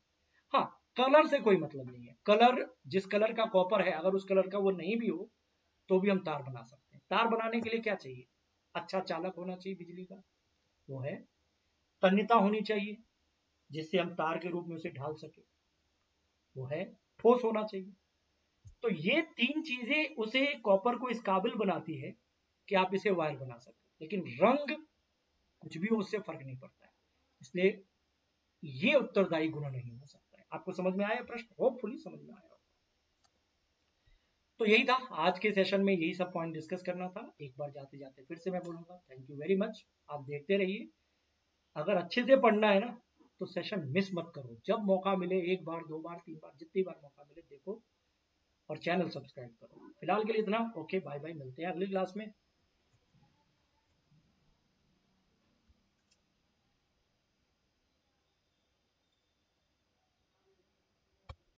हाँ, कलर से कोई मतलब नहीं है, कलर जिस कलर का कॉपर है अगर उस कलर का वो नहीं भी हो तो भी हम तार बना सकते हैं। तार बनाने के लिए क्या चाहिए, अच्छा चालक होना चाहिए बिजली का, वो है तन्यता होनी चाहिए जिससे हम तार के रूप में उसे ढाल सके, वो है ठोस होना चाहिए। तो ये 3 चीजें उसे कॉपर को इस काबिल बनाती है कि आप इसे वायर बना सकते, लेकिन रंग कुछ भी हो उससे फर्क नहीं पड़ता है, इसलिए ये उत्तरदायी गुण नहीं हो सकता है। आपको समझ में आया प्रश्न, होपफुली समझ में आया। तो यही था आज के सेशन में, यही सब पॉइंट डिस्कस करना था। एक बार जाते जाते फिर से मैं बोलूंगा थैंक यू वेरी मच, आप देखते रहिए। अगर अच्छे से पढ़ना है ना तो सेशन मिस मत करो, जब मौका मिले 1 बार 2 बार 3 बार जितनी बार मौका मिले देखो, और चैनल सब्सक्राइब करो। फिलहाल के लिए इतना, ओके बाय बाय, मिलते हैं अगली क्लास में।